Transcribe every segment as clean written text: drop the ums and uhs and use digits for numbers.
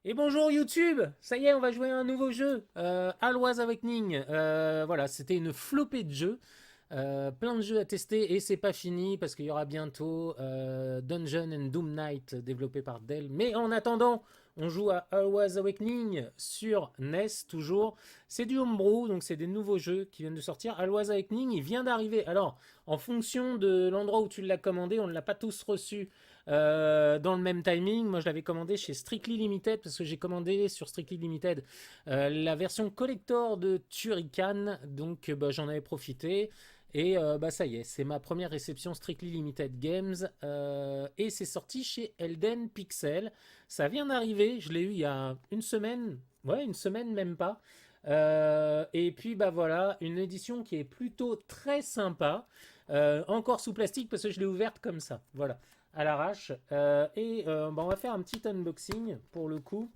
Et bonjour YouTube. Ça y est, on va jouer à un nouveau jeu, Alloys Awakening. Voilà, c'était une flopée de jeux. Plein de jeux à tester et c'est pas fini parce qu'il y aura bientôt Dungeon and Doom Night développé par Dell. Mais en attendant, on joue à Alloys Awakening sur NES toujours. C'est du homebrew, donc c'est des nouveaux jeux qui viennent de sortir. Alloys Awakening, il vient d'arriver. Alors, en fonction de l'endroit où tu l'as commandé, on ne l'a pas tous reçu dans le même timing. Moi, je l'avais commandé chez Strictly Limited parce que j'ai commandé sur Strictly Limited la version collector de Turrican. Donc, bah, j'en avais profité. Et bah ça y est, c'est ma première réception Strictly Limited Games et c'est sorti chez Elden Pixel. Ça vient d'arriver, je l'ai eu il y a une semaine, ouais une semaine même pas. Et puis bah voilà, une édition qui est plutôt très sympa, encore sous plastique parce que je l'ai ouverte comme ça, voilà, à l'arrache. Bah, on va faire un petit unboxing pour le coup.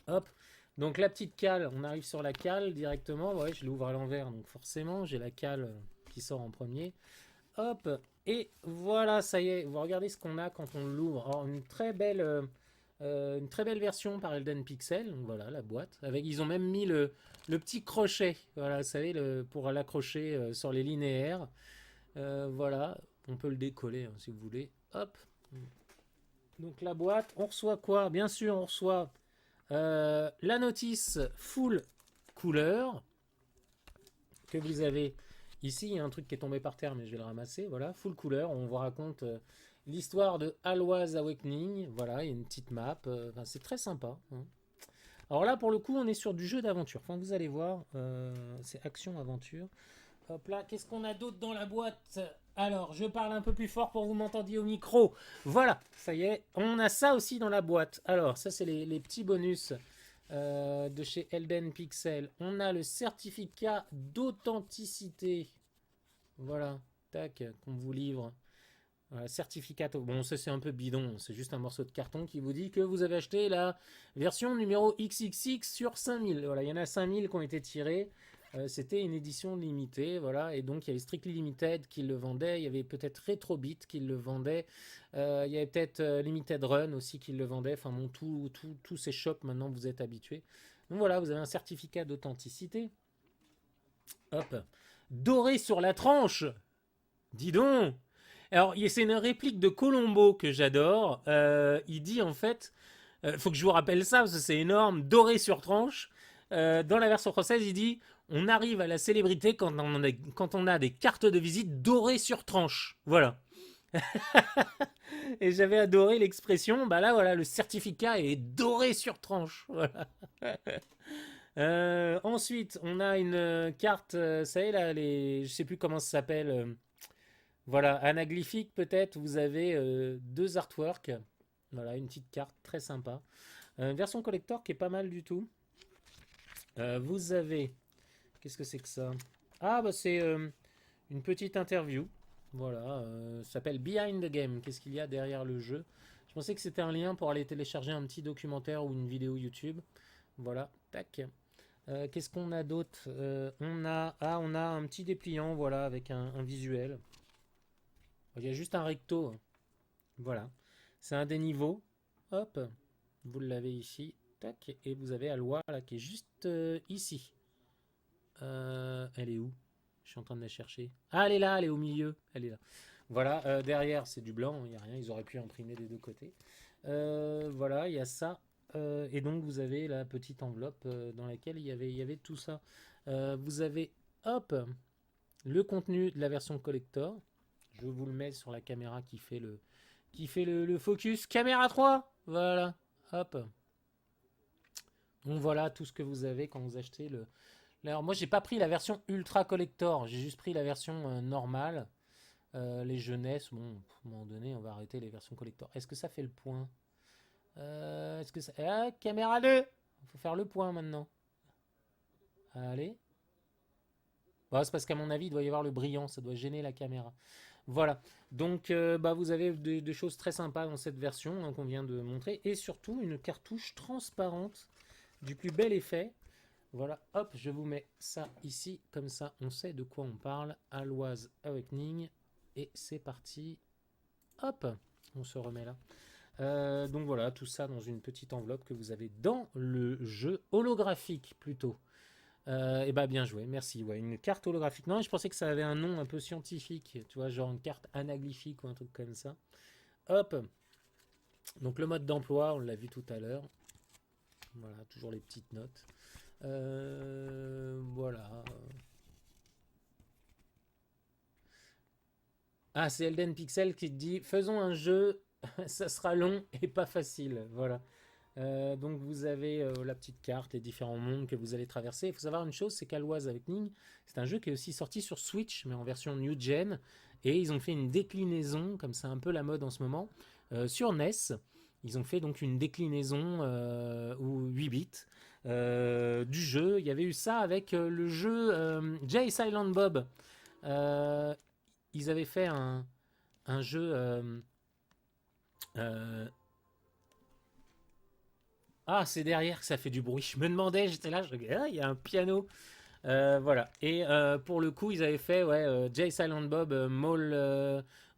Hop. Donc la petite cale, on arrive sur la cale directement. Ouais, je l'ouvre à l'envers, donc forcément j'ai la cale qui sort en premier. Hop. Et voilà, ça y est. Vous regardez ce qu'on a quand on l'ouvre. Alors une très belle version par Elden Pixel. Donc voilà la boîte. Avec, ils ont même mis le petit crochet. Voilà, vous savez, pour l'accrocher sur les linéaires. Voilà, on peut le décoller hein, si vous voulez. Hop. Donc la boîte, on reçoit quoi? Bien sûr, on reçoit la notice full couleur que vous avez ici. Il y a un truc qui est tombé par terre, mais je vais le ramasser. Voilà, full couleur. On vous raconte l'histoire de Alloys Awakening. Voilà, il y a une petite map. Enfin, c'est très sympa, hein. Alors là, pour le coup, on est sur du jeu d'aventure. Enfin, vous allez voir, c'est action-aventure. Hop là, qu'est-ce qu'on a d'autre dans la boîte? Alors, je parle un peu plus fort pour que vous m'entendiez au micro. Voilà, ça y est, on a ça aussi dans la boîte. Alors, ça, c'est les petits bonus de chez Elden Pixel. On a le certificat d'authenticité. Voilà, tac, qu'on vous livre. Voilà, certificat. Bon, ça, c'est un peu bidon. C'est juste un morceau de carton qui vous dit que vous avez acheté la version numéro XXX sur 5000. Voilà, il y en a 5000 qui ont été tirés. C'était une édition limitée, voilà, et donc il y avait Strictly Limited qui le vendait, il y avait peut-être Retrobit qui le vendait, il y avait peut-être Limited Run aussi qui le vendait, enfin bon, tous ces shops maintenant vous êtes habitués. Donc voilà, vous avez un certificat d'authenticité. Hop, doré sur la tranche, dis donc. Alors c'est une réplique de Colombo que j'adore, il dit en fait, faut que je vous rappelle ça parce que c'est énorme, doré sur tranche. Dans la version française, il dit on arrive à la célébrité quand on a des cartes de visite dorées sur tranche. Voilà. Et j'avais adoré l'expression. Bah là, voilà, le certificat est doré sur tranche. Voilà. Ensuite, on a une carte, ça y est là, je sais plus comment ça s'appelle. Voilà, anaglyphique peut-être. Vous avez deux artworks. Voilà, une petite carte très sympa. Une version collector qui est pas mal du tout. Vous avez. Qu'est-ce que c'est que ça? Ah, bah c'est une petite interview. Voilà, ça s'appelle Behind the Game. Qu'est-ce qu'il y a derrière le jeu? Je pensais que c'était un lien pour aller télécharger un petit documentaire ou une vidéo YouTube. Voilà, tac. Qu'est-ce qu'on a d'autre? On a un petit dépliant, voilà, avec un visuel. Il y a juste un recto, hein. Voilà. C'est un des niveaux. Hop, vous l'avez ici. Tac. Et vous avez Aloi là qui est juste ici. Elle est où? Je suis en train de la chercher. Ah, elle est là, elle est au milieu. Elle est là. Voilà, derrière c'est du blanc, il n'y a rien, ils auraient pu imprimer des deux côtés. Voilà, il y a ça. Et donc vous avez la petite enveloppe dans laquelle il y avait tout ça. Vous avez, hop, le contenu de la version collector. Je vous le mets sur la caméra qui fait le focus. Caméra 3. Voilà, hop. Donc voilà tout ce que vous avez quand vous achetez le. Alors moi j'ai pas pris la version ultra collector, j'ai juste pris la version normale. Les jeunesses, bon, à un moment donné, on va arrêter les versions collector. Est-ce que ça fait le point? Est-ce que ça. Ah, caméra 2. Il faut faire le point maintenant. Allez. Bah, c'est parce qu'à mon avis, il doit y avoir le brillant, ça doit gêner la caméra. Voilà. Donc, bah, vous avez des choses très sympas dans cette version hein, qu'on vient de montrer. Et surtout, une cartouche transparente du plus bel effet. Voilà, hop, je vous mets ça ici. Comme ça, on sait de quoi on parle. Alloys Awakening. Et c'est parti. Hop, on se remet là. Donc voilà, tout ça dans une petite enveloppe que vous avez dans le jeu holographique plutôt. Et bah bien joué, merci. Ouais, une carte holographique. Non, je pensais que ça avait un nom un peu scientifique, tu vois, genre une carte anaglyphique ou un truc comme ça. Hop. Donc le mode d'emploi, on l'a vu tout à l'heure. Voilà, toujours les petites notes. Voilà. Ah, c'est Elden Pixel qui te dit faisons un jeu, ça sera long et pas facile. Voilà. Donc vous avez la petite carte, les différents mondes que vous allez traverser. Il faut savoir une chose, c'est qu'Alloise Awakening, c'est un jeu qui est aussi sorti sur Switch, mais en version New Gen. Et ils ont fait une déclinaison, comme c'est un peu la mode en ce moment, sur NES. Ils ont fait donc une déclinaison ou 8 bits du jeu. Il y avait eu ça avec le jeu Jay Silent Bob. Euh, Ils avaient fait un jeu... euh, ah, c'est derrière que ça fait du bruit. Je me demandais, j'étais là, je regardais, il y a un piano. Voilà. Et pour le coup, ils avaient fait ouais, Jay Silent Bob,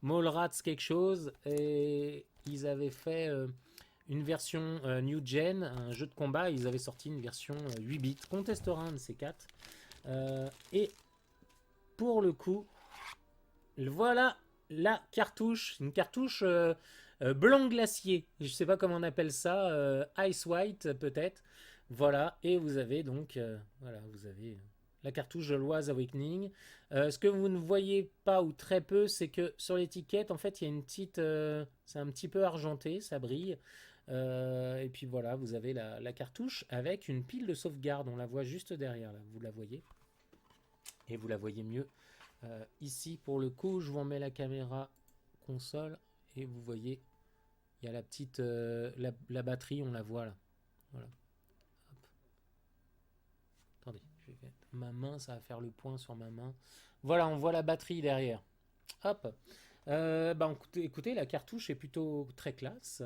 Mallrats quelque chose. Et ils avaient fait une version New Gen, un jeu de combat. Ils avaient sorti une version 8 bits. On testera un de ces quatre. Et pour le coup, voilà la cartouche. Une cartouche blanc glacier. Je sais pas comment on appelle ça. Ice White peut-être. Voilà. Et vous avez donc voilà, vous avez la cartouche de Loise Awakening. Ce que vous ne voyez pas ou très peu, c'est que sur l'étiquette, en fait, il y a une petite, c'est un petit peu argenté, ça brille. Et puis voilà, vous avez la cartouche avec une pile de sauvegarde. On la voit juste derrière là. Vous la voyez et vous la voyez mieux ici, pour le coup, je vous en mets la caméra console et vous voyez, il y a la petite la batterie, on la voit là. Voilà. Hop. Attendez, je vais mettre ma main, ça va faire le point sur ma main. Voilà, on voit la batterie derrière. Hop. Bah, écoutez, la cartouche est plutôt très classe.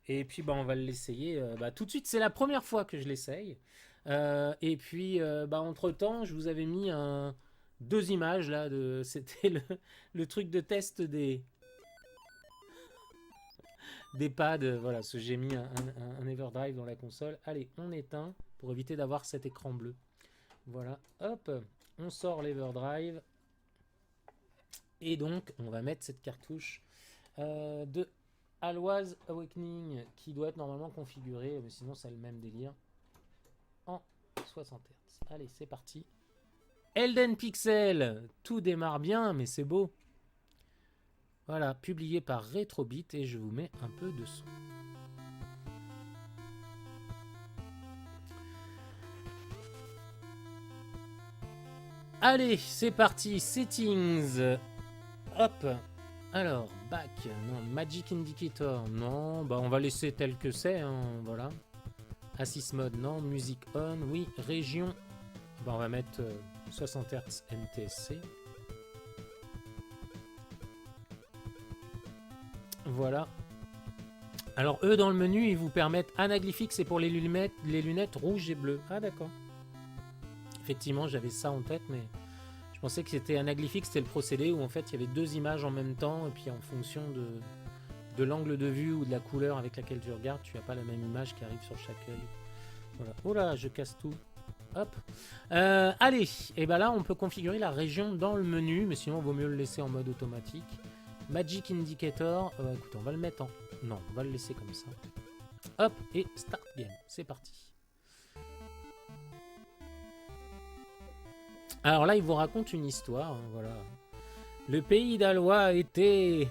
Et puis, bah, on va l'essayer bah, tout de suite. C'est la première fois que je l'essaye. Et puis, bah, entre-temps, je vous avais mis deux images là. C'était le truc de test des pads. Voilà, j'ai mis un Everdrive dans la console. Allez, on éteint pour éviter d'avoir cet écran bleu. Voilà, hop, on sort l'Everdrive. Et donc, on va mettre cette cartouche de Alloise Awakening qui doit être normalement configurée, mais sinon c'est le même délire, en 60 Hz. Allez, c'est parti. Elden Pixel, tout démarre bien, mais c'est beau. Voilà, publié par Retrobit et je vous mets un peu de son. Allez, c'est parti, settings. Hop. Alors, back, non, Magic Indicator, non, bah on va laisser tel que c'est, hein, voilà. Assist mode, non, musique on, oui, région, bah on va mettre 60 Hz NTSC. Voilà. Alors eux dans le menu, ils vous permettent anaglyphique, c'est pour les lunettes rouges et bleues. Ah d'accord. Effectivement, j'avais ça en tête, mais je pensais que c'était anaglyphique, c'était le procédé où en fait il y avait deux images en même temps, et puis en fonction de l'angle de vue ou de la couleur avec laquelle tu regardes, tu n'as pas la même image qui arrive sur chaque œil. Voilà. Oh là, je casse tout. Hop. Allez, et ben là on peut configurer la région dans le menu, mais sinon il vaut mieux le laisser en mode automatique. Magic Indicator, écoute, on va le mettre en... Non, on va le laisser comme ça. Hop, et Start Game, c'est parti. Alors là, il vous raconte une histoire, hein, voilà. Le pays d'Alois était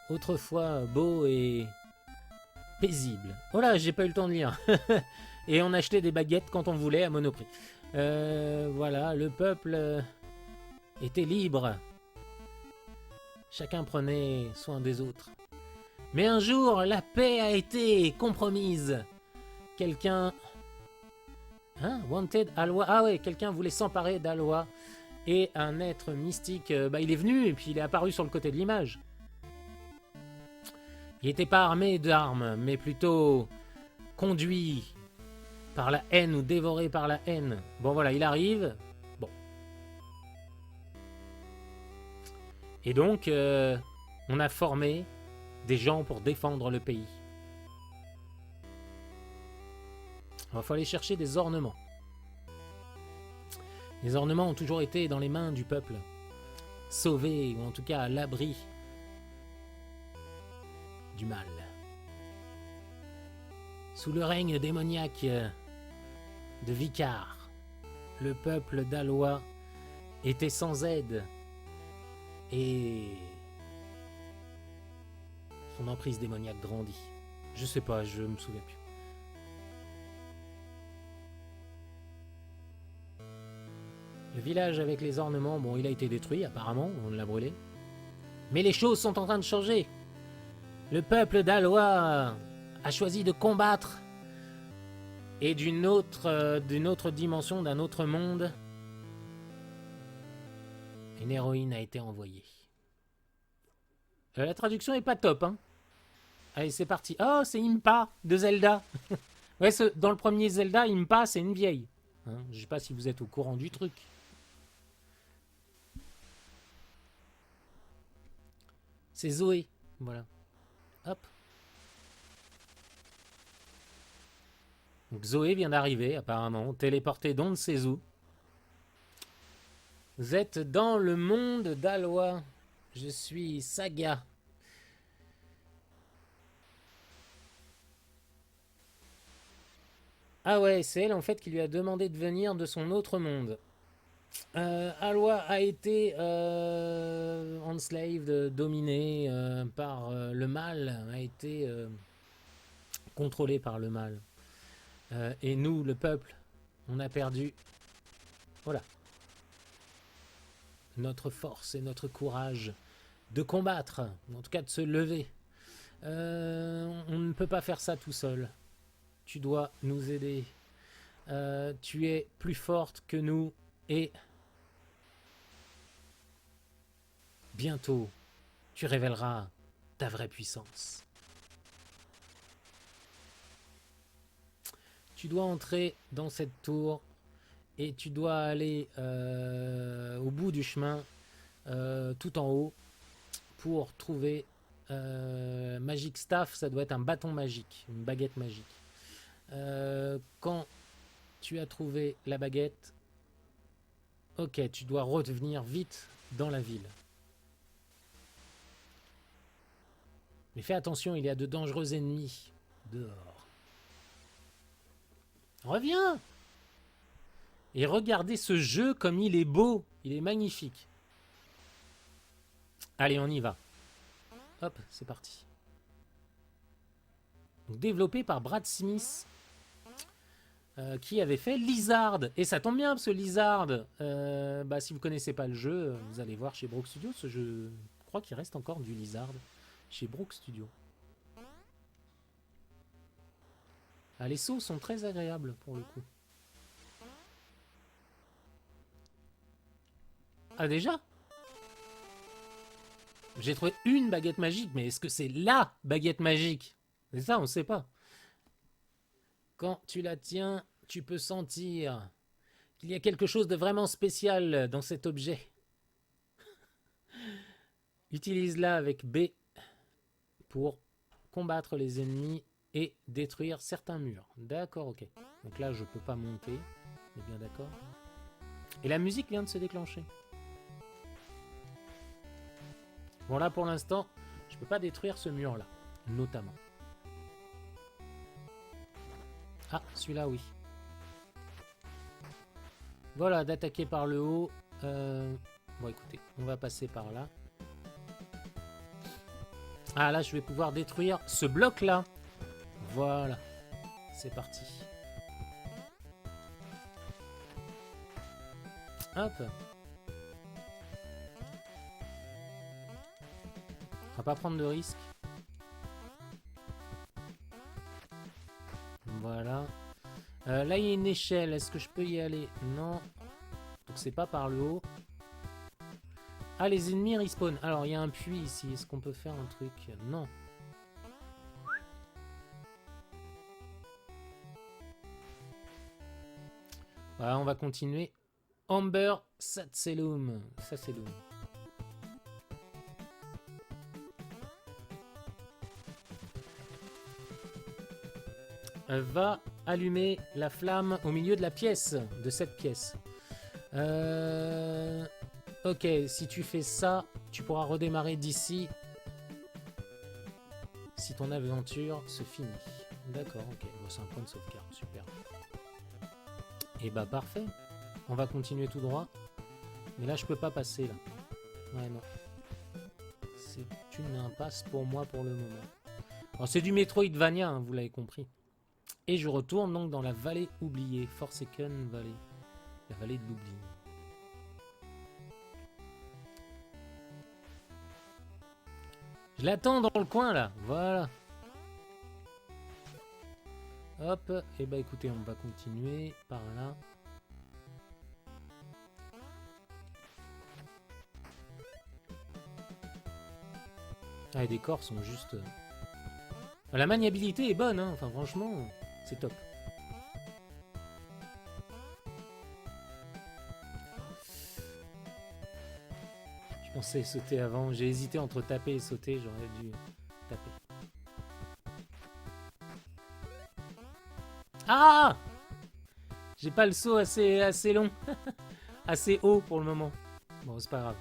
autrefois beau et paisible. Oh là, j'ai pas eu le temps de lire. Et on achetait des baguettes quand on voulait à Monoprix. Voilà, le peuple était libre. Chacun prenait soin des autres. Mais un jour, la paix a été compromise. Quelqu'un... Hein? Wanted Alois. Ah ouais, quelqu'un voulait s'emparer d'Alois. Et un être mystique, bah, il est venu et puis il est apparu sur le côté de l'image. Il n'était pas armé d'armes, mais plutôt conduit par la haine ou dévoré par la haine. Bon voilà, il arrive. Bon. Et donc, on a formé des gens pour défendre le pays. Alors, il faut aller chercher des ornements. Les ornements ont toujours été dans les mains du peuple. Sauvés, ou en tout cas à l'abri du mal. Sous le règne démoniaque de Vicar, le peuple d'Alois était sans aide et son emprise démoniaque grandit. Je sais pas, je me souviens plus. Le village avec les ornements, bon, il a été détruit apparemment, on l'a brûlé. Mais les choses sont en train de changer. Le peuple d'Alois a choisi de combattre. Et d'une autre dimension, d'un autre monde, une héroïne a été envoyée. La traduction est pas top, hein. Allez, c'est parti. Oh, c'est Impa de Zelda. Ouais, dans le premier Zelda, Impa, c'est une vieille. Hein, je sais pas si vous êtes au courant du truc. C'est Zoé. Voilà. Hop. Donc Zoé vient d'arriver, apparemment, téléportée d'on ne sait où. Vous êtes dans le monde d'Alois. Je suis Saga. Ah ouais, c'est elle en fait qui lui a demandé de venir de son autre monde. Alois a été enslaved, dominé par le mal, a été contrôlé par le mal. Et nous, le peuple, on a perdu, voilà, notre force et notre courage de combattre, en tout cas de se lever. On ne peut pas faire ça tout seul. Tu dois nous aider. Tu es plus forte que nous et bientôt, tu révéleras ta vraie puissance. Tu dois entrer dans cette tour et tu dois aller au bout du chemin, tout en haut, pour trouver Magic Staff. Ça doit être un bâton magique, une baguette magique. Quand tu as trouvé la baguette, ok, tu dois revenir vite dans la ville. Mais fais attention, il y a de dangereux ennemis dehors. Reviens! Et regardez ce jeu comme il est beau, il est magnifique. Allez, on y va. Hop, c'est parti. Donc, développé par Brad Smith, qui avait fait Lizard. Et ça tombe bien, parce que Lizard, si vous connaissez pas le jeu, vous allez voir chez Brook Studio, ce jeu, je crois qu'il reste encore du Lizard chez Brook Studio. Ah, les sauts sont très agréables pour le coup. Ah déjà? J'ai trouvé une baguette magique, mais est-ce que c'est LA baguette magique? C'est ça, on ne sait pas. Quand tu la tiens, tu peux sentir qu'il y a quelque chose de vraiment spécial dans cet objet. Utilise-la avec B pour combattre les ennemis et détruire certains murs. D'accord, ok. Donc là, je peux pas monter. On est bien d'accord. Et la musique vient de se déclencher. Bon, là, pour l'instant, je peux pas détruire ce mur-là, notamment. Ah, celui-là, oui. Voilà, d'attaquer par le haut. Bon, écoutez, on va passer par là. Ah, là, je vais pouvoir détruire ce bloc-là. Voilà. C'est parti. Hop. On va pas prendre de risque. Voilà. Là, il y a une échelle. Est-ce que je peux y aller? Non. Donc, c'est pas par le haut. Ah, les ennemis respawn. Alors, il y a un puits ici. Est-ce qu'on peut faire un truc? Non. Voilà, on va continuer. Amber Satselum. Satselum. Va allumer la flamme au milieu de la pièce, de cette pièce. Ok, si tu fais ça, tu pourras redémarrer d'ici. Si ton aventure se finit. D'accord, ok. Bon, c'est un point de sauvegarde, super. Et bah parfait. On va continuer tout droit. Mais là, je peux pas passer, là. Ouais, non. C'est une impasse pour moi pour le moment. Alors, c'est du Metroidvania, hein, vous l'avez compris. Et je retourne donc dans la vallée oubliée. Forsaken Valley. La vallée de l'oubli. Je l'attends dans le coin, là. Voilà. Hop. Et bah écoutez, on va continuer par là. Ah, les décors sont juste... La maniabilité est bonne, hein. Enfin, franchement, c'est top. Je pensais sauter avant. J'ai hésité entre taper et sauter. J'aurais dû taper. Ah! J'ai pas le saut assez long. Assez haut pour le moment. Bon, c'est pas grave.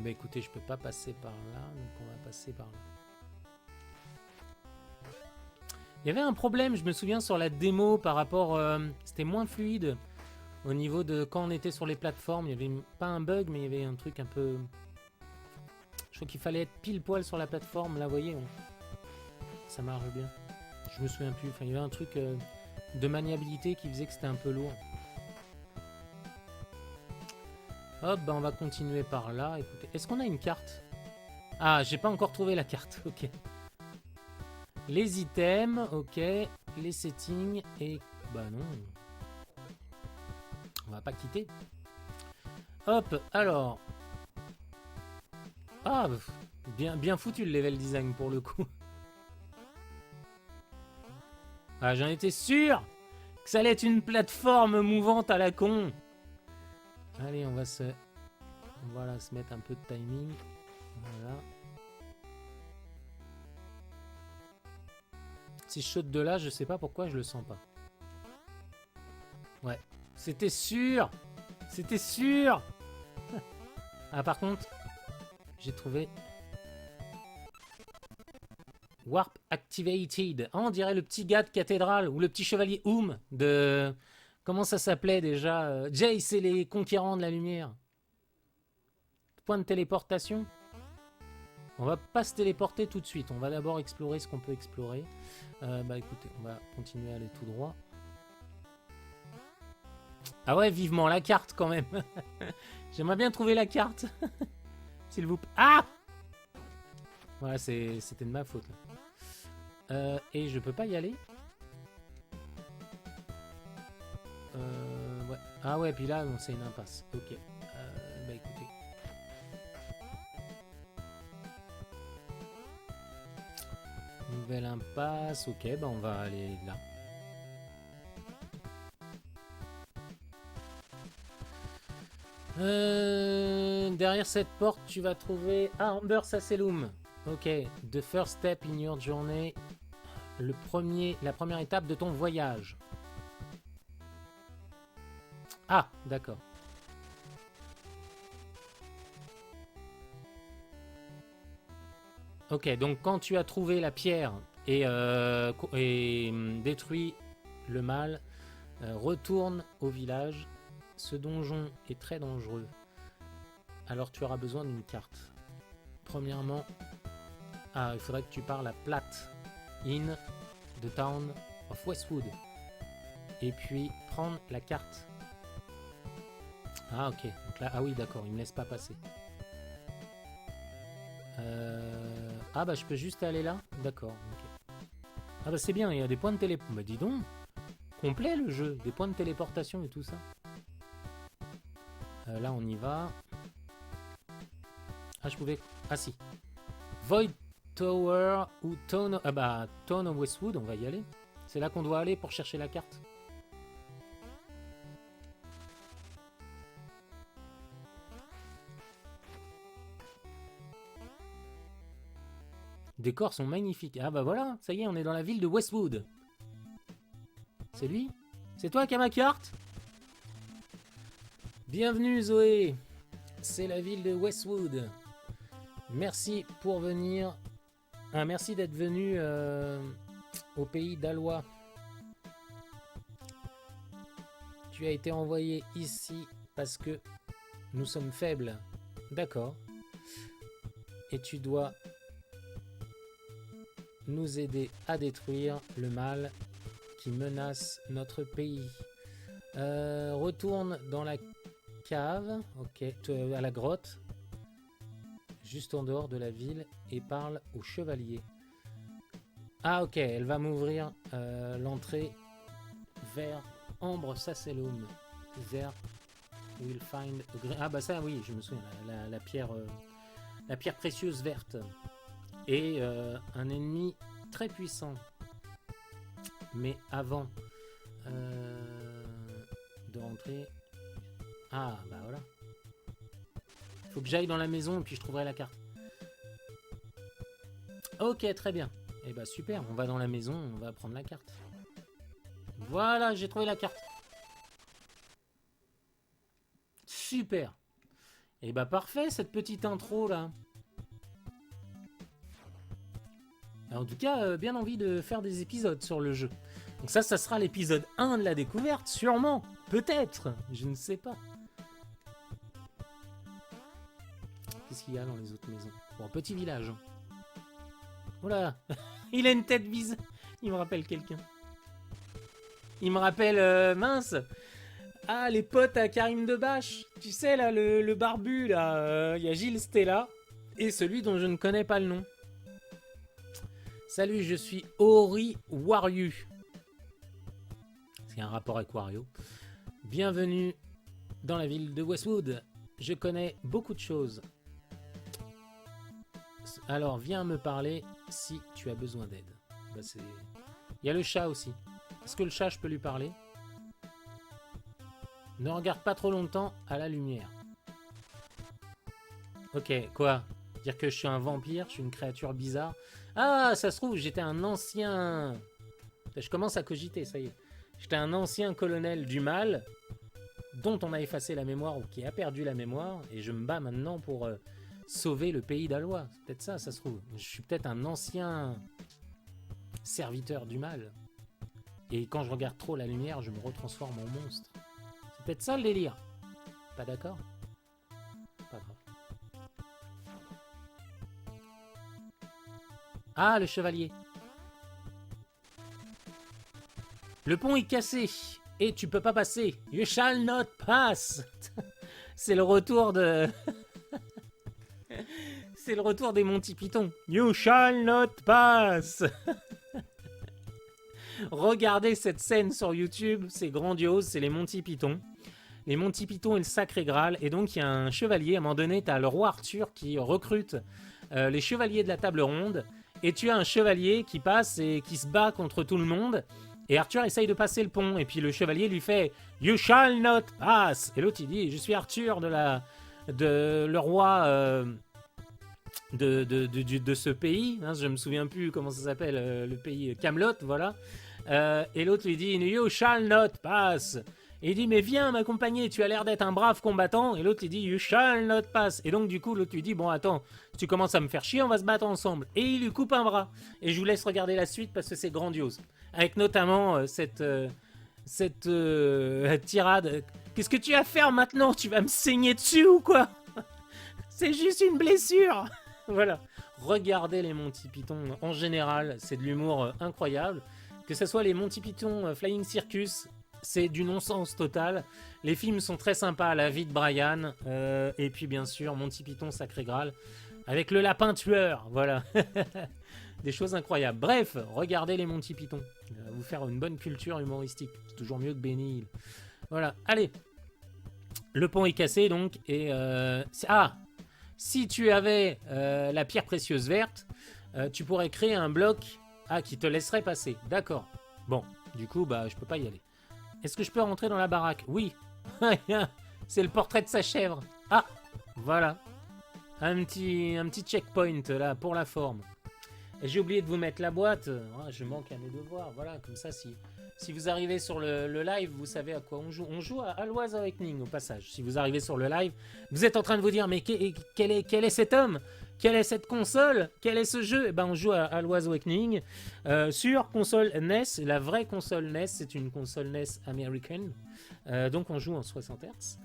Bah écoutez, je peux pas passer par là, donc on va passer par là. Il y avait un problème, je me souviens, sur la démo par rapport... c'était moins fluide au niveau de quand on était sur les plateformes. Il y avait pas un bug, mais il y avait un truc un peu... Je crois qu'il fallait être pile poil sur la plateforme. Là, vous voyez, ça marche bien. Je me souviens plus. Enfin, il y avait un truc de maniabilité qui faisait que c'était un peu lourd. Hop, bah on va continuer par là. Écoutez, est-ce qu'on a une carte? Ah, j'ai pas encore trouvé la carte. Ok. Les items, ok. Les settings et... Bah non. On va pas quitter. Hop, alors... Ah, bien foutu le level design pour le coup. Ah, j'en étais sûr que ça allait être une plateforme mouvante à la con. Allez, on va se mettre un peu de timing. Voilà. Si je saute de là, je sais pas pourquoi je le sens pas. Ouais. C'était sûr. C'était sûr. Ah, par contre, j'ai trouvé... Warp Activated. Oh, on dirait le petit gars de cathédrale ou le petit chevalier Oum de... Comment ça s'appelait déjà? Jace et les conquérants de la lumière. Point de téléportation. On va pas se téléporter tout de suite. On va d'abord explorer ce qu'on peut explorer. Bah écoutez, on va continuer à aller tout droit. Ah ouais, vivement la carte quand même. J'aimerais bien trouver la carte. S'il vous plaît. Ah! Voilà, c'était de ma faute. Là. Et je peux pas y aller. Ouais. Ah ouais, puis là, non, c'est une impasse. Ok. Bah écoutez. Nouvelle impasse. Ok, bah on va aller là. Derrière cette porte, tu vas trouver Amber Sasselum. Ok, the first step in your journey. La première étape de ton voyage. Ah, d'accord. Ok, donc quand tu as trouvé la pierre et détruit le mal, retourne au village. Ce donjon est très dangereux. Alors tu auras besoin d'une carte. Premièrement, il faudrait que tu parles à Platte in the town of Westwood. Et puis prendre la carte. Ah ok, donc là, ah oui d'accord, il me laisse pas passer. Ah bah je peux juste aller là. D'accord, ok. Ah bah c'est bien, il y a des points de télé... Bah dis donc, complet le jeu, des points de téléportation et tout ça. Là on y va. Ah je pouvais... Ah si. Void Tower ou Town... Ah bah Town of Westwood, on va y aller. C'est là qu'on doit aller pour chercher la carte. Les décors sont magnifiques. Ah bah voilà, ça y est, on est dans la ville de Westwood. C'est lui? C'est toi qui as ma carte? Bienvenue Zoé. C'est la ville de Westwood. Merci pour venir. Ah, merci d'être venu au pays d'Alois. Tu as été envoyé ici parce que nous sommes faibles. D'accord. Et tu dois nous aider à détruire le mal qui menace notre pays. Retourne dans la cave, ok, à la grotte, juste en dehors de la ville, et parle au chevalier. Ah ok, elle va m'ouvrir l'entrée vers Ambre Sacellum. There we'll find ah bah ça oui, je me souviens, la pierre précieuse verte. Et un ennemi très puissant. Mais avant de rentrer... Ah, bah voilà. Faut que j'aille dans la maison et puis je trouverai la carte. Ok, très bien. Et bah super, on va dans la maison, on va prendre la carte. Voilà, j'ai trouvé la carte. Super. Et bah parfait, cette petite intro là. En tout cas, bien envie de faire des épisodes sur le jeu. Donc ça sera l'épisode 1 de la découverte, sûrement. Peut-être, je ne sais pas. Qu'est-ce qu'il y a dans les autres maisons? Bon, petit village. Oula, il a une tête vise. Il me rappelle quelqu'un. Il me rappelle, mince. Ah, les potes à Karim Debache. Tu sais, là, le barbu, là. Il y a Gilles Stella. Et celui dont je ne connais pas le nom. Salut, je suis Ori Waryu. C'est un rapport avec Wario. Bienvenue dans la ville de Westwood. Je connais beaucoup de choses. Alors, viens me parler si tu as besoin d'aide. Bah, il y a le chat aussi. Est-ce que le chat, je peux lui parler? Ne regarde pas trop longtemps à la lumière. Ok, quoi? Dire que je suis un vampire, je suis une créature bizarre. Ah, ça se trouve, j'étais un ancien... Je commence à cogiter, ça y est. J'étais un ancien colonel du mal, dont on a effacé la mémoire, ou qui a perdu la mémoire, et je me bats maintenant pour sauver le pays d'Alois. C'est peut-être ça, ça se trouve. Je suis peut-être un ancien serviteur du mal. Et quand je regarde trop la lumière, je me retransforme en monstre. C'est peut-être ça le délire. Pas d'accord? Pas grave. Ah, le chevalier. Le pont est cassé et tu peux pas passer. You shall not pass. C'est le retour de... C'est le retour des Monty Python. You shall not pass. Regardez cette scène sur YouTube, c'est grandiose, c'est les Monty Python. Les Monty Python et le Sacré Graal. Et donc il y a un chevalier, à un moment donné, tu as le roi Arthur qui recrute les chevaliers de la table ronde. Et tu as un chevalier qui passe et qui se bat contre tout le monde. Et Arthur essaye de passer le pont. Et puis le chevalier lui fait « You shall not pass !» Et l'autre il dit « Je suis Arthur le roi de ce pays. Hein, » Je me souviens plus comment ça s'appelle, le pays Camelot, voilà. Et l'autre lui dit « You shall not pass !» Et il dit « Mais viens m'accompagner, tu as l'air d'être un brave combattant. » Et l'autre il dit « You shall not pass !» Et donc du coup l'autre lui dit « Bon attends, si tu commences à me faire chier, on va se battre ensemble. » Et il lui coupe un bras. Et je vous laisse regarder la suite parce que c'est grandiose. Avec notamment cette tirade. « Qu'est-ce que tu vas faire maintenant? Tu vas me saigner dessus ou quoi? C'est juste une blessure. » Voilà. Regardez les Monty Python. En général, c'est de l'humour incroyable. Que ce soit les Monty Python Flying Circus, c'est du non-sens total. Les films sont très sympas. La vie de Brian. Et puis bien sûr, Monty Python Sacré Graal. Avec le lapin tueur. Voilà. Des choses incroyables. Bref, regardez les Monty Python. Vous faire une bonne culture humoristique. C'est toujours mieux que Benny Hill. Voilà. Allez. Le pont est cassé donc. Et si tu avais la pierre précieuse verte, tu pourrais créer un bloc qui te laisserait passer. D'accord. Bon, du coup, je peux pas y aller. Est-ce que je peux rentrer dans la baraque? Oui. C'est le portrait de sa chèvre. Ah, voilà. Un petit checkpoint là pour la forme. Et j'ai oublié de vous mettre la boîte. Ah, je manque à mes devoirs. Voilà, comme ça, si vous arrivez sur le live, vous savez à quoi on joue. On joue à Alloise Awakening, au passage. Si vous arrivez sur le live, vous êtes en train de vous dire, mais quel est cet homme? Quelle est cette console? Quel est ce jeu? Eh ben, on joue à Alloise Awakening sur console NES. La vraie console NES, c'est une console NES américaine. Donc on joue en 60 Hz.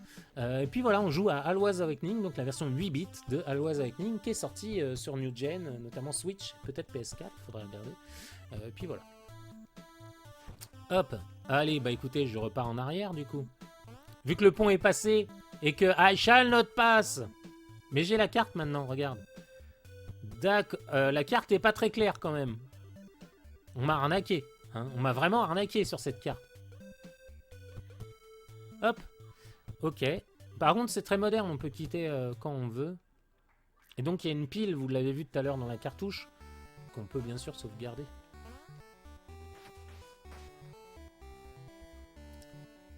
Et puis voilà, on joue à Alloise Awakening, donc la version 8 bits de Alloise Awakening qui est sortie sur New Gen, notamment Switch, peut-être PS4, il faudra regarder. Et puis voilà. Hop, allez, bah écoutez, je repars en arrière du coup. Vu que le pont est passé et que I shall not pass. Mais j'ai la carte maintenant, regarde. D'accord, la carte est pas très claire quand même. On m'a arnaqué, hein. On m'a vraiment arnaqué sur cette carte. Hop, ok. Par contre, c'est très moderne, on peut quitter quand on veut. Et donc, il y a une pile, vous l'avez vu tout à l'heure dans la cartouche, qu'on peut bien sûr sauvegarder.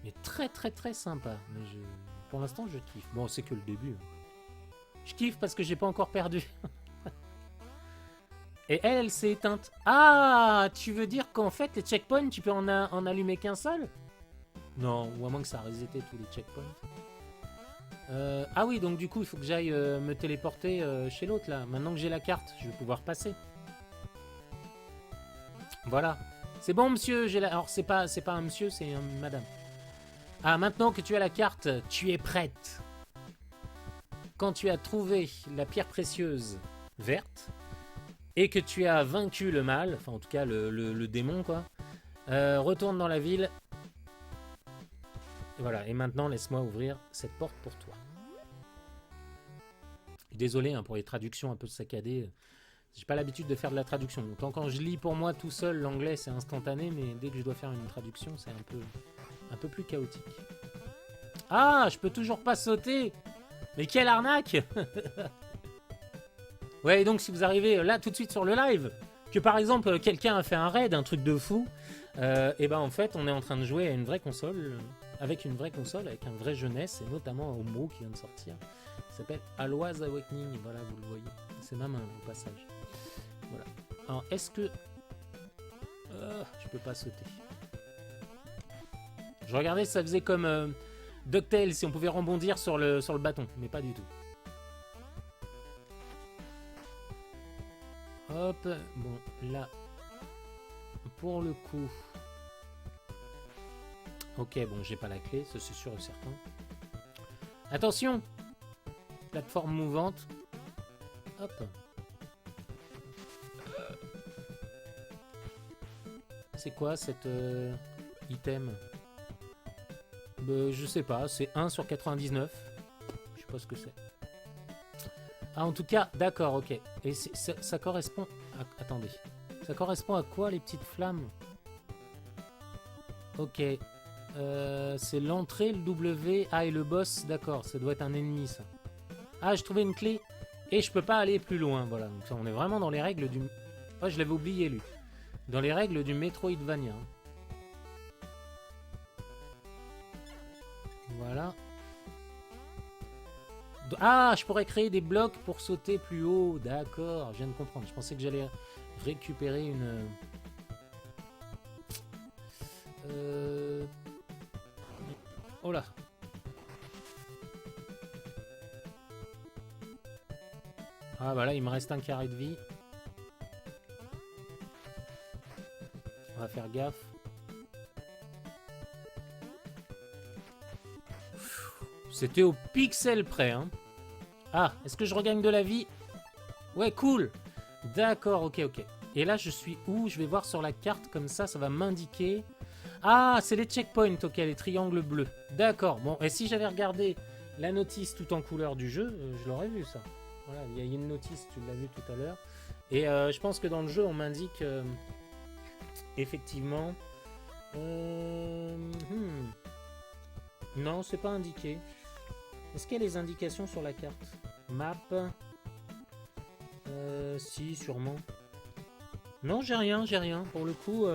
Mais très très très sympa. Mais pour l'instant, je kiffe. Bon, c'est que le début. Je kiffe parce que j'ai pas encore perdu. Et elle s'est éteinte. Ah, tu veux dire qu'en fait, les checkpoints, tu peux en allumer qu'un seul? Non, ou à moins que ça a reseté tous les checkpoints. Ah oui, donc du coup, il faut que j'aille me téléporter chez l'autre, là. Maintenant que j'ai la carte, je vais pouvoir passer. Voilà. C'est bon, monsieur, j'ai la... Alors, c'est pas un monsieur, c'est une madame. Ah, maintenant que tu as la carte, tu es prête. Quand tu as trouvé la pierre précieuse verte, et que tu as vaincu le mal, enfin, en tout cas, le démon, quoi, retourne dans la ville. Voilà, et maintenant, laisse-moi ouvrir cette porte pour toi. Désolé hein, pour les traductions un peu saccadées. J'ai pas l'habitude de faire de la traduction. Autant quand je lis pour moi tout seul, l'anglais c'est instantané, mais dès que je dois faire une traduction, c'est un peu plus chaotique. Ah, je peux toujours pas sauter. Mais quelle arnaque. Ouais, et donc si vous arrivez là tout de suite sur le live, que par exemple quelqu'un a fait un raid, un truc de fou, et ben en fait on est en train de jouer à une vraie console, avec une vraie console, avec un vrai jeunesse, et notamment un Homo qui vient de sortir. Ça s'appelle Alloise Awakening, voilà, vous le voyez. C'est même un passage. Voilà. Alors, est-ce que... je peux pas sauter. Je regardais, ça faisait comme DuckTales, si on pouvait rebondir sur le bâton, mais pas du tout. Hop, bon, là, pour le coup... Ok, bon, j'ai pas la clé, ça c'est sûr et certain. Attention! Plateforme mouvante. Hop. C'est quoi cet item? Je sais pas, c'est 1 sur 99. Je sais pas ce que c'est. Ah, en tout cas, d'accord, ok. Et ça correspond... attendez. Ça correspond à quoi, les petites flammes? Ok. C'est l'entrée, le W. Ah, et le boss, d'accord. Ça doit être un ennemi, ça. Ah, j'ai trouvé une clé. Et je peux pas aller plus loin, voilà. Donc on est vraiment dans les règles du... Oh, je l'avais oublié, lui. Dans les règles du Metroidvania. Voilà. Ah, je pourrais créer des blocs pour sauter plus haut. D'accord, je viens de comprendre. Je pensais que j'allais récupérer une... Oh là. Ah bah là, il me reste un carré de vie. On va faire gaffe. C'était au pixel près, hein. Ah, est-ce que je regagne de la vie? Ouais, cool. D'accord, ok, ok. Et là, je suis où? Je vais voir sur la carte, comme ça va m'indiquer... Ah, c'est les checkpoints, ok, les triangles bleus. D'accord, bon, et si j'avais regardé la notice tout en couleur du jeu, je l'aurais vu, ça. Voilà, il y a une notice, tu l'as vu tout à l'heure. Et je pense que dans le jeu, on m'indique... effectivement... Non, c'est pas indiqué. Est-ce qu'il y a les indications sur la carte? Map. Si, sûrement. Non, j'ai rien, j'ai rien. Pour le coup,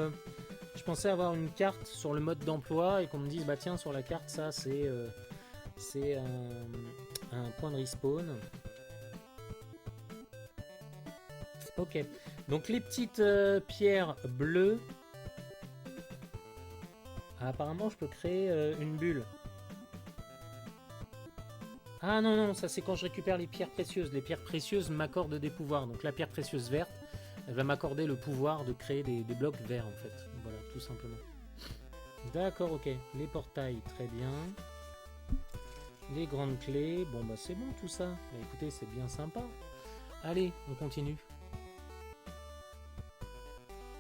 je pensais avoir une carte sur le mode d'emploi et qu'on me dise, bah tiens, sur la carte, ça, c'est un point de respawn. Ok. Donc les petites pierres bleues. Ah, apparemment, je peux créer une bulle. Ah non, non, ça c'est quand je récupère les pierres précieuses. Les pierres précieuses m'accordent des pouvoirs. Donc la pierre précieuse verte, elle va m'accorder le pouvoir de créer des blocs verts en fait. Voilà, tout simplement. D'accord, ok. Les portails, très bien. Les grandes clés, bon bah c'est bon tout ça. Bah écoutez, c'est bien sympa. Allez, on continue.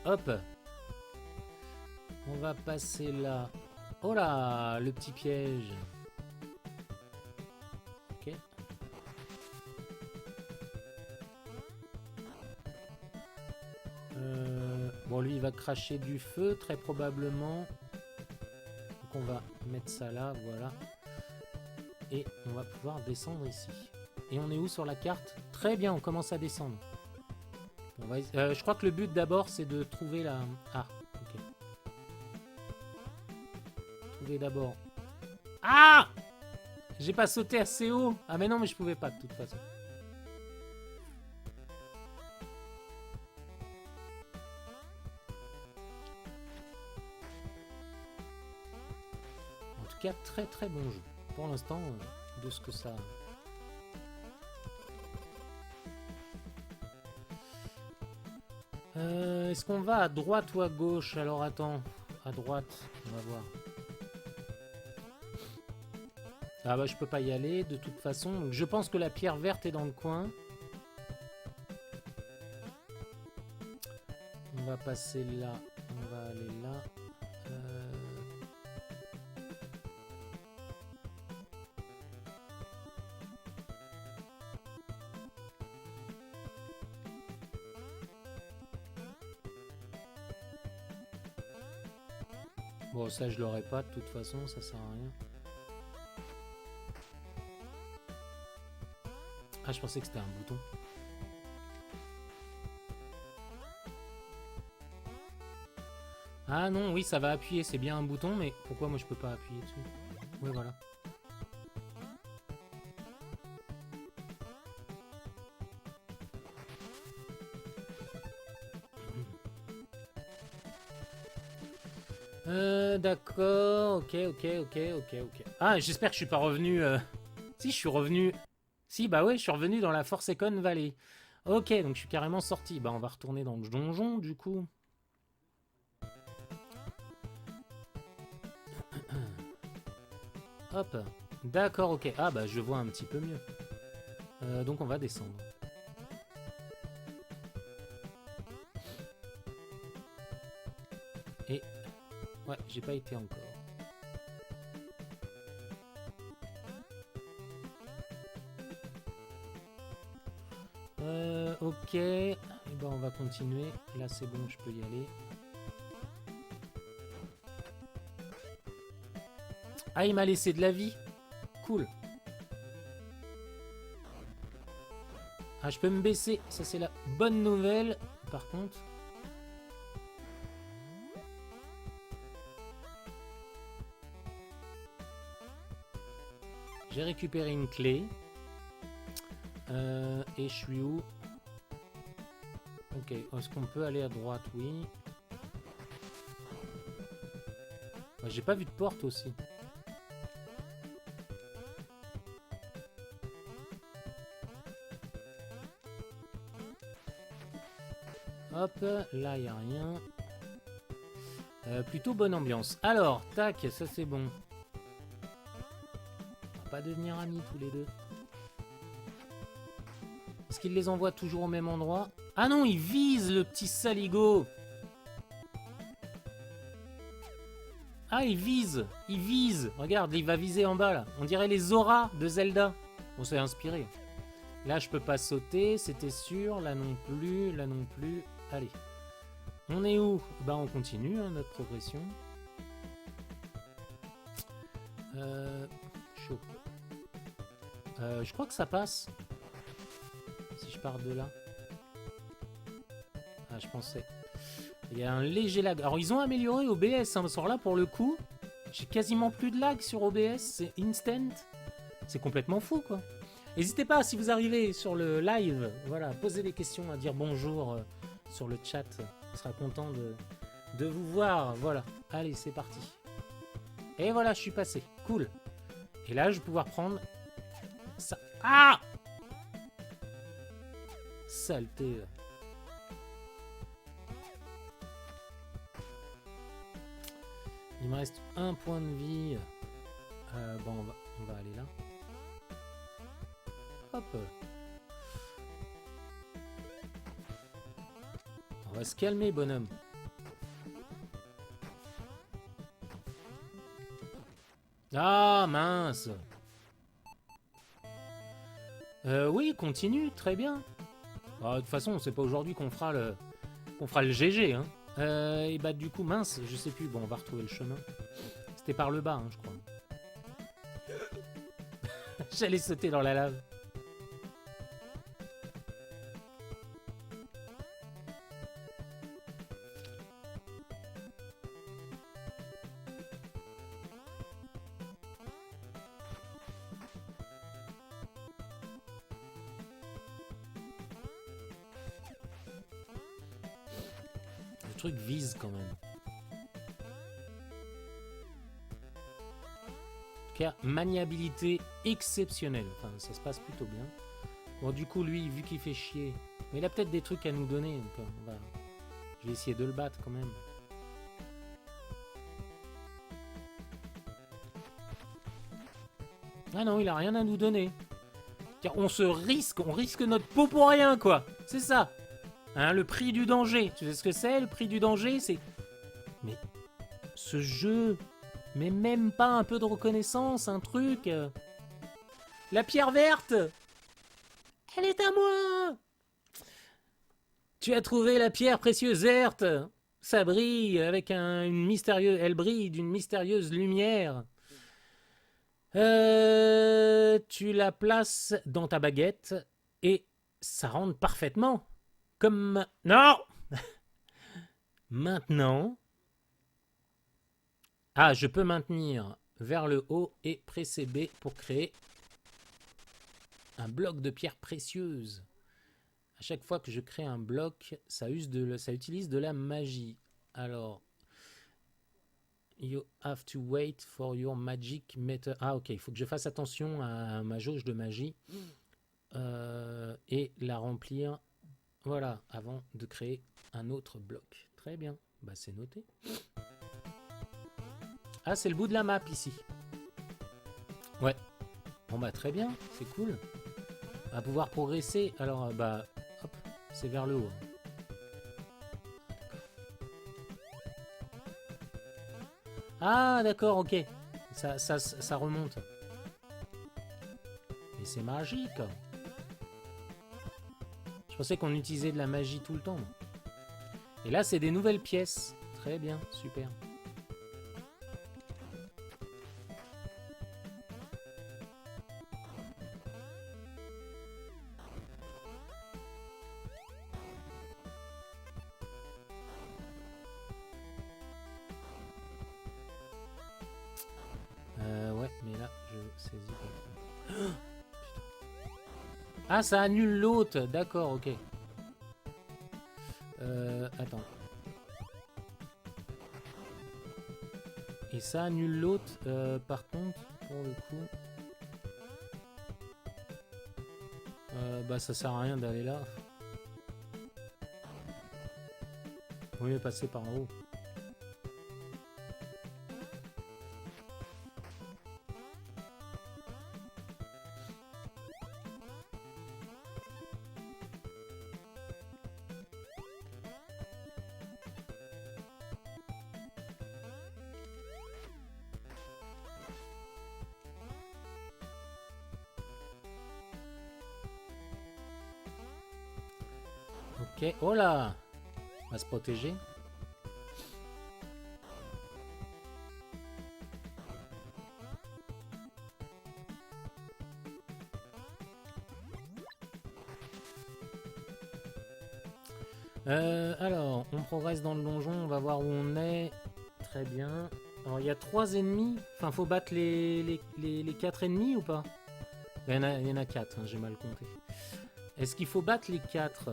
Hop. On va passer là. Oh là, le petit piège. Ok. Bon, lui, il va cracher du feu, très probablement. Donc on va mettre ça là, voilà. Et on va pouvoir descendre ici. Et on est où sur la carte? Très bien, on commence à descendre. On va... je crois que le but d'abord, c'est de trouver la... Ah, ok. Trouver d'abord... Ah! J'ai pas sauté assez haut. Ah mais non, mais je pouvais pas de toute façon. En tout cas, très très bon jeu. Pour l'instant, de ce que ça... Est-ce qu'on va à droite ou à gauche? Alors attends, à droite, on va voir. Ah bah je peux pas y aller de toute façon. Donc, je pense que la pierre verte est dans le coin. On va passer là, on va aller là. Bon, ça je l'aurai pas de toute façon, ça sert à rien. Ah, je pensais que c'était un bouton. Ah non, oui, ça va appuyer, c'est bien un bouton, mais pourquoi moi je peux pas appuyer dessus? Oui, voilà. D'accord, ok. Ah, j'espère que je suis pas revenu... Si, je suis revenu... Si, bah ouais, je suis revenu dans la Forsaken Valley. Ok, donc je suis carrément sorti. Bah on va retourner dans le donjon, du coup. Hop. D'accord, ok. Ah bah je vois un petit peu mieux. Donc on va descendre. Et... Ouais, j'ai pas été encore. Ok. Et ben on va continuer. Là c'est bon, je peux y aller. Ah, il m'a laissé de la vie. Cool. Ah, je peux me baisser. Ça c'est la bonne nouvelle. Par contre... J'ai récupéré une clé. Et je suis où? Ok, est-ce qu'on peut aller à droite? Oui. J'ai pas vu de porte aussi. Hop, là il n'y a rien. Plutôt bonne ambiance. Alors, tac, ça c'est bon. On va pas devenir amis tous les deux. Est-ce qu'il les envoie toujours au même endroit? Ah non, il vise le petit saligo. Ah, il vise. Il vise. Regarde, il va viser en bas là. On dirait les auras de Zelda. On s'est inspiré. Là, je peux pas sauter, c'était sûr. Là non plus, là non plus. Allez. On est où? Bah, on continue hein, notre progression. Chaud. Je crois que ça passe. Si je pars de là. Ah, je pensais. Il y a un léger lag. Alors, ils ont amélioré OBS. Hein, là, pour le coup, j'ai quasiment plus de lag sur OBS. C'est instant. C'est complètement fou, quoi. N'hésitez pas, si vous arrivez sur le live, voilà, posez des questions, à dire bonjour sur le chat. On sera content de vous voir. Voilà. Allez, c'est parti. Et voilà, je suis passé. Cool. Et là, je vais pouvoir prendre ça. Ah! Saleté. Il me reste un point de vie. Bon, on va aller là. Hop. On va se calmer, bonhomme. Ah, mince. Oui, continue, très bien. De toute façon, c'est pas aujourd'hui qu'on fera le GG, hein. Et bah du coup, mince, je sais plus. Bon, on va retrouver le chemin. C'était par le bas, hein, je crois. J'allais sauter dans la lave. Le truc vise quand même. Car maniabilité exceptionnelle. Enfin, ça se passe plutôt bien. Bon, du coup, lui, vu qu'il fait chier, mais il a peut-être des trucs à nous donner. Donc, je vais essayer de le battre quand même. Ah non, il a rien à nous donner. Car on risque notre peau pour rien, quoi. C'est ça. Hein, le prix du danger. Tu sais ce que c'est, le prix du danger? C'est... Mais ce jeu... Mais même pas un peu de reconnaissance, un truc. La pierre verte. Elle est à moi. Tu as trouvé la pierre précieuse verte. Ça brille avec une mystérieuse... Elle brille d'une mystérieuse lumière. Tu la places dans ta baguette et ça rentre parfaitement. Comme... Non. Maintenant... Ah, je peux maintenir vers le haut et presser B pour créer un bloc de pierre précieuse. À chaque fois que je crée un bloc, ça utilise de la magie. Alors, you have to wait for your magic meter. Ah, ok, il faut que je fasse attention à ma jauge de magie et la remplir. Voilà, avant de créer un autre bloc. Très bien, bah c'est noté. Ah, c'est le bout de la map ici. Ouais. Bon bah très bien, c'est cool. On va pouvoir progresser. Alors bah hop, c'est vers le haut. Ah d'accord, ok. Ça remonte. Et c'est magique. Je pensais qu'on utilisait de la magie tout le temps. Et là c'est des nouvelles pièces. Très bien, super. Ouais, mais là, je saisis pas. Oh, ah, ça annule l'autre. D'accord, ok. Attends. Et ça annule l'autre. Par contre, pour le coup... bah, ça sert à rien d'aller là. Vaut mieux passer par en haut. Ok, oh là! On va se protéger. Alors, on progresse dans le donjon, on va voir où on est. Très bien. Alors, il y a 3 ennemis. Enfin, faut battre les 4 ennemis ou pas? Il y en a 4, hein, j'ai mal compté. Est-ce qu'il faut battre les 4?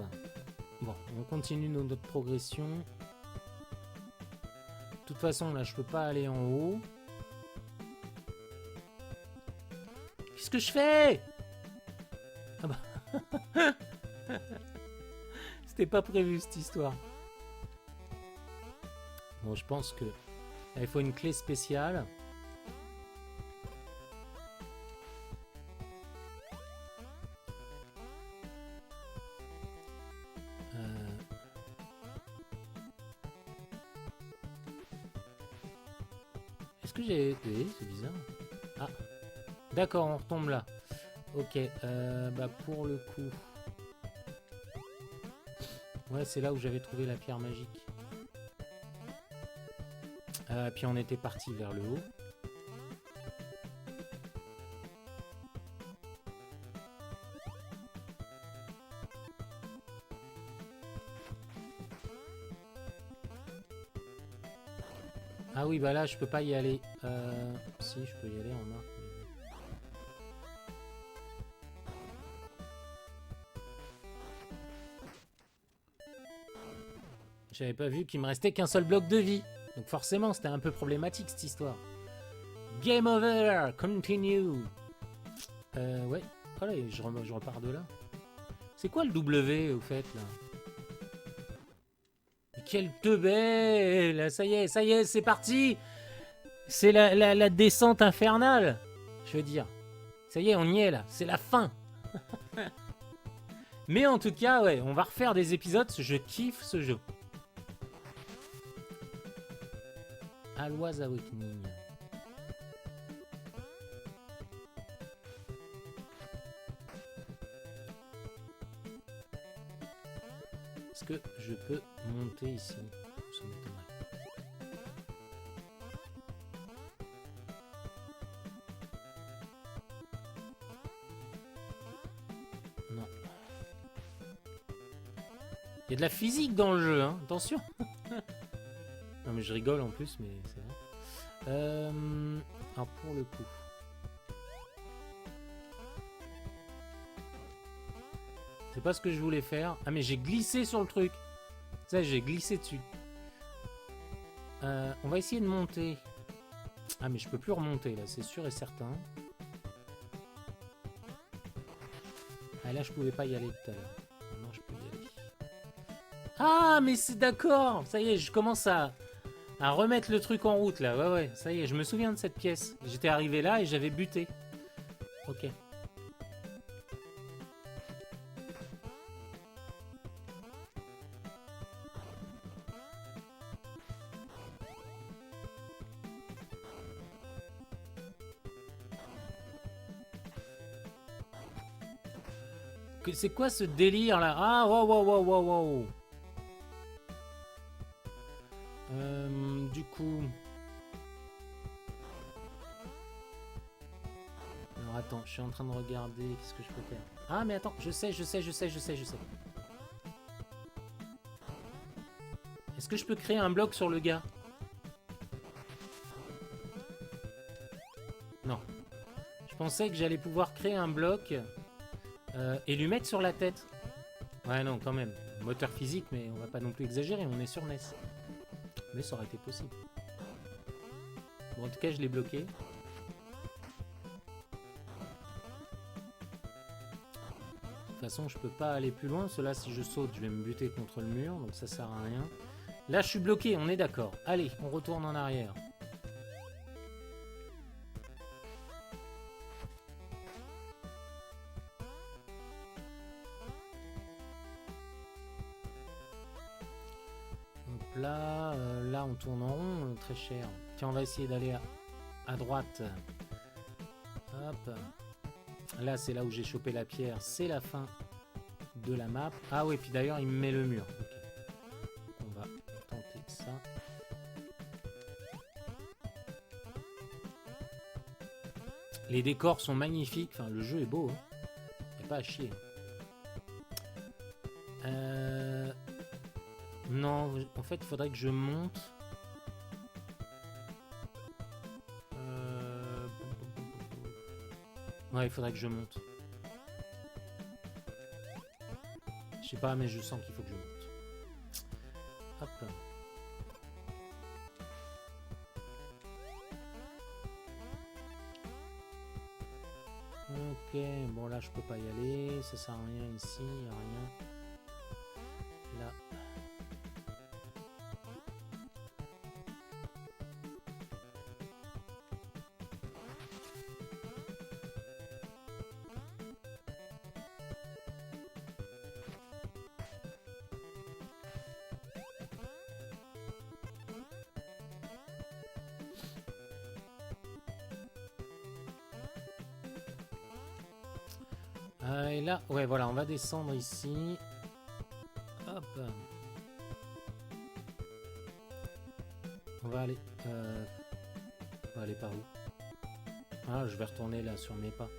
Bon, on continue notre progression. De toute façon, là, je peux pas aller en haut. Qu'est-ce que je fais? Ah bah... C'était pas prévu, cette histoire. Bon, je pense que... Là, il faut une clé spéciale. Est-ce que j'ai... Oui, c'est bizarre. Ah, d'accord, on retombe là. Ok, bah pour le coup... Ouais, c'est là où j'avais trouvé la pierre magique. Puis on était parti vers le haut. Ah oui, bah là, je peux pas y aller. Si, je peux y aller en marque. J'avais pas vu qu'il me restait qu'un seul bloc de vie. Donc forcément, c'était un peu problématique, cette histoire. Game over! Continue! Ouais. Voilà, je repars de là. C'est quoi le W, au fait, là? Quel teubé! Là, ça y est, c'est parti! C'est la descente infernale! Je veux dire. Ça y est, on y est, là. C'est la fin! Mais en tout cas, ouais, on va refaire des épisodes. Je kiffe ce jeu. Alwa's Awakening. Est-ce que je peux monter ici? Ça m'étonnerait. Non. Il y a de la physique dans le jeu, hein. Attention. Non mais je rigole en plus, mais c'est vrai. Alors pour le coup... C'est pas ce que je voulais faire. Ah mais j'ai glissé sur le truc. Ça, j'ai glissé dessus. On va essayer de monter. Ah mais je peux plus remonter là, c'est sûr et certain. Ah là je pouvais pas y aller tout à l'heure. Maintenant je peux y aller. Ah mais c'est d'accord. Ça y est, je commence à remettre le truc en route là. Ouais, ça y est, je me souviens de cette pièce. J'étais arrivé là et j'avais buté. Ok. C'est quoi ce délire là? Ah, wow. Du coup... Alors attends, je suis en train de regarder, qu'est-ce que je peux faire? Ah mais attends, je sais. Est-ce que je peux créer un bloc sur le gars? Non. Je pensais que j'allais pouvoir créer un bloc et lui mettre sur la tête. Ouais non, quand même. Moteur physique, mais on va pas non plus exagérer, on est sur NES. Mais ça aurait été possible. Bon, en tout cas, je l'ai bloqué. De toute façon, je peux pas aller plus loin. Parce que là, si je saute, je vais me buter contre le mur. Donc ça sert à rien. Là, je suis bloqué, on est d'accord. Allez, on retourne en arrière. Hop là, là, on tourne en rond, très cher. Tiens, on va essayer d'aller à droite. Hop. Là, c'est là où j'ai chopé la pierre. C'est la fin de la map. Ah oui, puis d'ailleurs, il me met le mur. Okay. On va tenter ça. Les décors sont magnifiques. Enfin, le jeu est beau. Hein. Il n'y a pas à chier. Non, en fait, il faudrait que je monte. Ouais, il faudrait que je monte. Je sais pas, mais je sens qu'il faut que je monte. Hop. Ok, bon là je peux pas y aller, ça sert à rien ici, y a rien. Là. Et là, ouais, voilà, on va descendre ici. Hop. On va aller par où? Ah, je vais retourner là sur mes pas.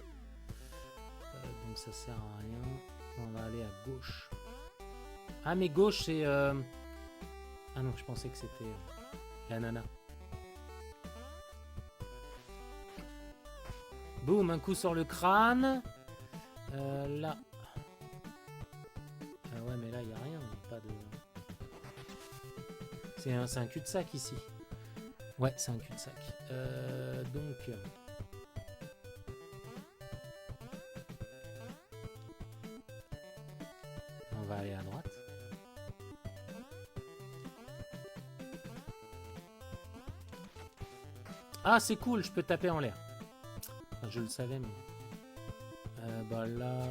Donc ça sert à rien. On va aller à gauche. Ah, mais gauche, c'est... Ah non, je pensais que c'était la nana. Boum, un coup sur le crâne. Là. Ah ouais, mais là, il n'y a rien. Pas de... C'est un cul-de-sac ici. Ouais, c'est un cul-de-sac. Donc... On va aller à droite. Ah, c'est cool, je peux taper en l'air. Enfin, je le savais, mais... bah là...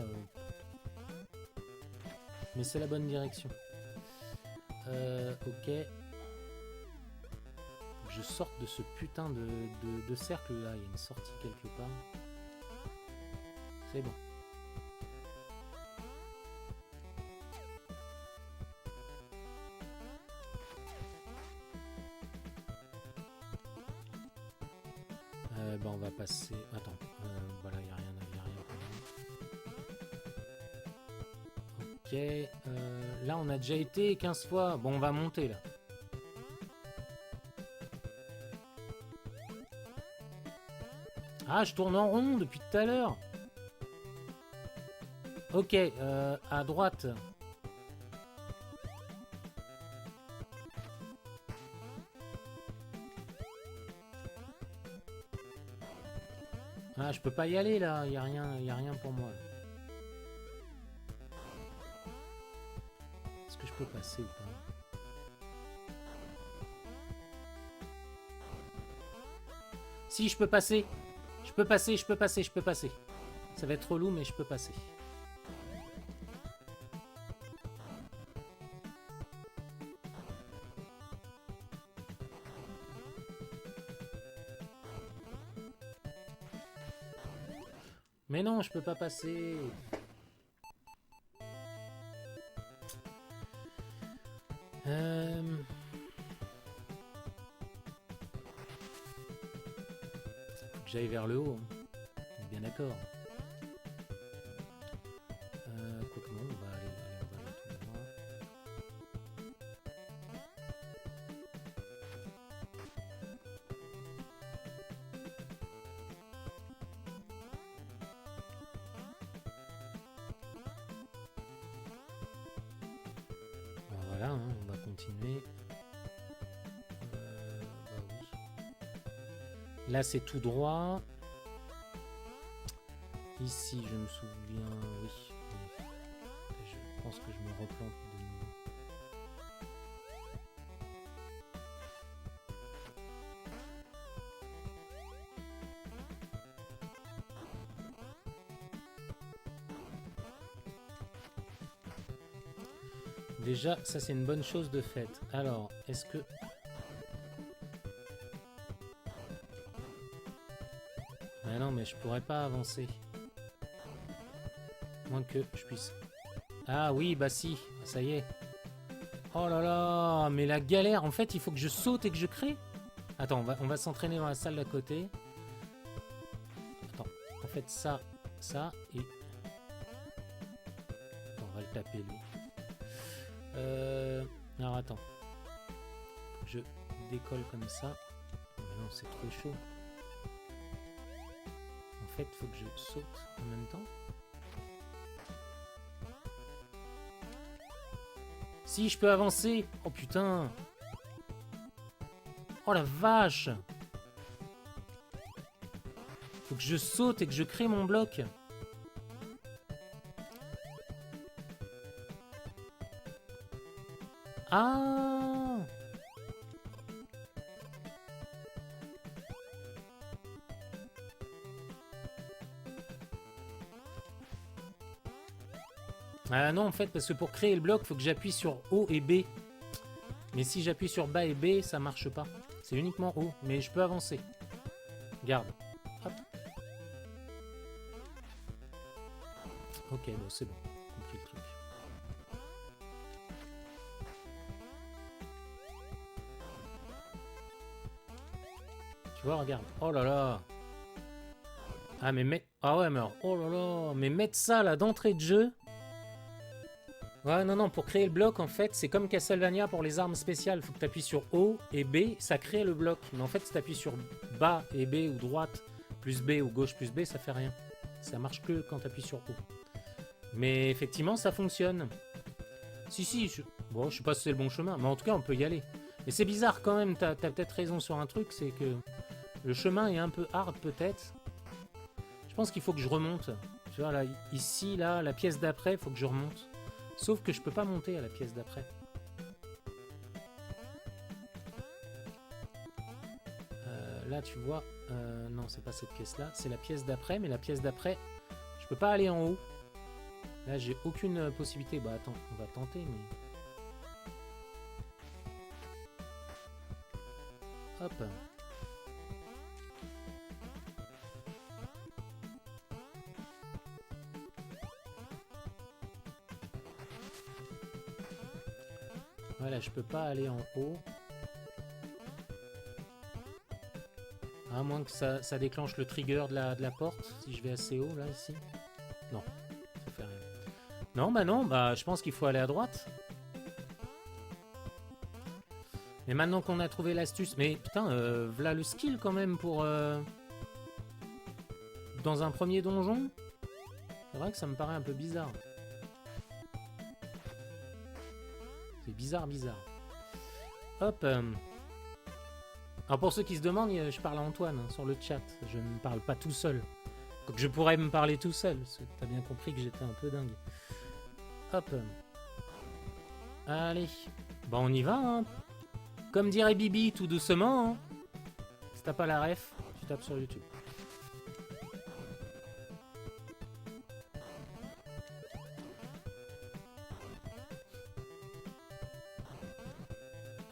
Mais c'est la bonne direction. Ok. Je sorte de ce putain de cercle là. Il y a une sortie quelque part. C'est bon. Bah on va passer... Attends. Voilà, il n'y a rien. Ok. Là, on a déjà été 15 fois. Bon, on va monter là. Ah, je tourne en rond depuis tout à l'heure. Ok, à droite. Ah, je peux pas y aller là. Il y a rien pour moi. Est-ce que je peux passer ou pas? Si, je peux passer. Je peux passer. Ça va être relou, mais je peux passer. Mais non, je peux pas passer. Faut que j'aille vers le haut. On est bien d'accord. Quoique non, on va aller tout droit. Voilà, hein, on va continuer. Bah oui. Là, c'est tout droit. Ici, je me souviens... Oui. Je pense que je me replante de nouveau. Déjà, ça c'est une bonne chose de faite. Alors, est-ce que... Ah non, mais je pourrais pas avancer. Moins que je puisse... Ah oui, bah si, ça y est. Oh là là, mais la galère. En fait, il faut que je saute et que je crée. Attends, on va s'entraîner dans la salle d'à côté. Attends, en fait, ça et... Attends, on va le taper, lui. Alors, attends. Je décolle comme ça. Mais non, c'est trop chaud. En fait, il faut que je saute en même temps. Si, je peux avancer. Oh putain. Oh la vache. Faut que je saute et que je crée mon bloc. Ah. Ah non, en fait, parce que pour créer le bloc, il faut que j'appuie sur O et B. Mais si j'appuie sur bas et B, ça marche pas. C'est uniquement O, mais je peux avancer. Garde. Hop. Ok, bon, c'est bon. Compris le truc. Tu vois, regarde. Oh là là. Ah, mais mettre... Ah ouais, mais alors... Oh là là. Mais mettre ça, là, d'entrée de jeu... Ouais, non, non, pour créer le bloc, en fait, c'est comme Castlevania pour les armes spéciales. Il faut que tu appuies sur O et B, ça crée le bloc. Mais en fait, si tu appuies sur bas et B ou droite plus B ou gauche plus B, ça fait rien. Ça marche que quand tu appuies sur O. Mais effectivement, ça fonctionne. Si, bon, je sais pas si c'est le bon chemin, mais en tout cas, on peut y aller. Mais c'est bizarre quand même, t'as peut-être raison sur un truc, c'est que le chemin est un peu hard peut-être. Je pense qu'il faut que je remonte. Tu vois, là, ici, là, la pièce d'après, il faut que je remonte. Sauf que je peux pas monter à la pièce d'après. Là, tu vois... non, c'est pas cette pièce-là. C'est la pièce d'après, mais la pièce d'après, je peux pas aller en haut. Là, j'ai aucune possibilité. Bah, attends, on va tenter, mais... Hop. Voilà, je peux pas aller en haut. À moins que ça déclenche le trigger de la porte. Si je vais assez haut, là, ici. Non, ça fait rien. Non, bah je pense qu'il faut aller à droite. Mais maintenant qu'on a trouvé l'astuce... Mais putain, voilà le skill quand même pour... Dans un premier donjon. C'est vrai que ça me paraît un peu bizarre. C'est bizarre. Hop. Alors pour ceux qui se demandent, je parle à Antoine sur le chat. Je ne parle pas tout seul. Donc je pourrais me parler tout seul. T'as bien compris que j'étais un peu dingue. Hop. Allez. Bah on y va, hein. Comme dirait Bibi, tout doucement, hein. Si t'as pas la ref, tu tapes sur YouTube.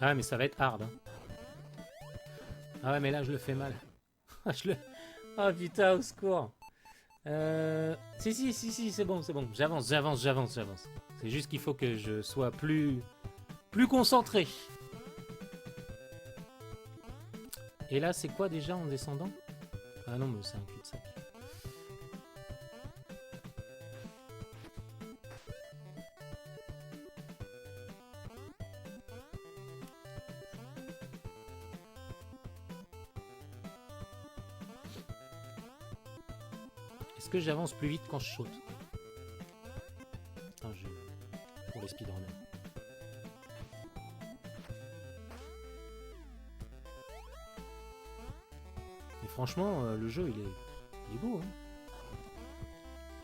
Ah mais ça va être hard, hein. Ah ouais mais là je le fais mal. Ah putain, au secours. Si, c'est bon. J'avance. C'est juste qu'il faut que je sois plus concentré. Et là, c'est quoi déjà en descendant? Ah non, mais c'est un cul-de-sac. Est-ce que j'avance plus vite quand je saute? Ah, pour les speedrunners. Mais franchement, le jeu, il est beau, hein.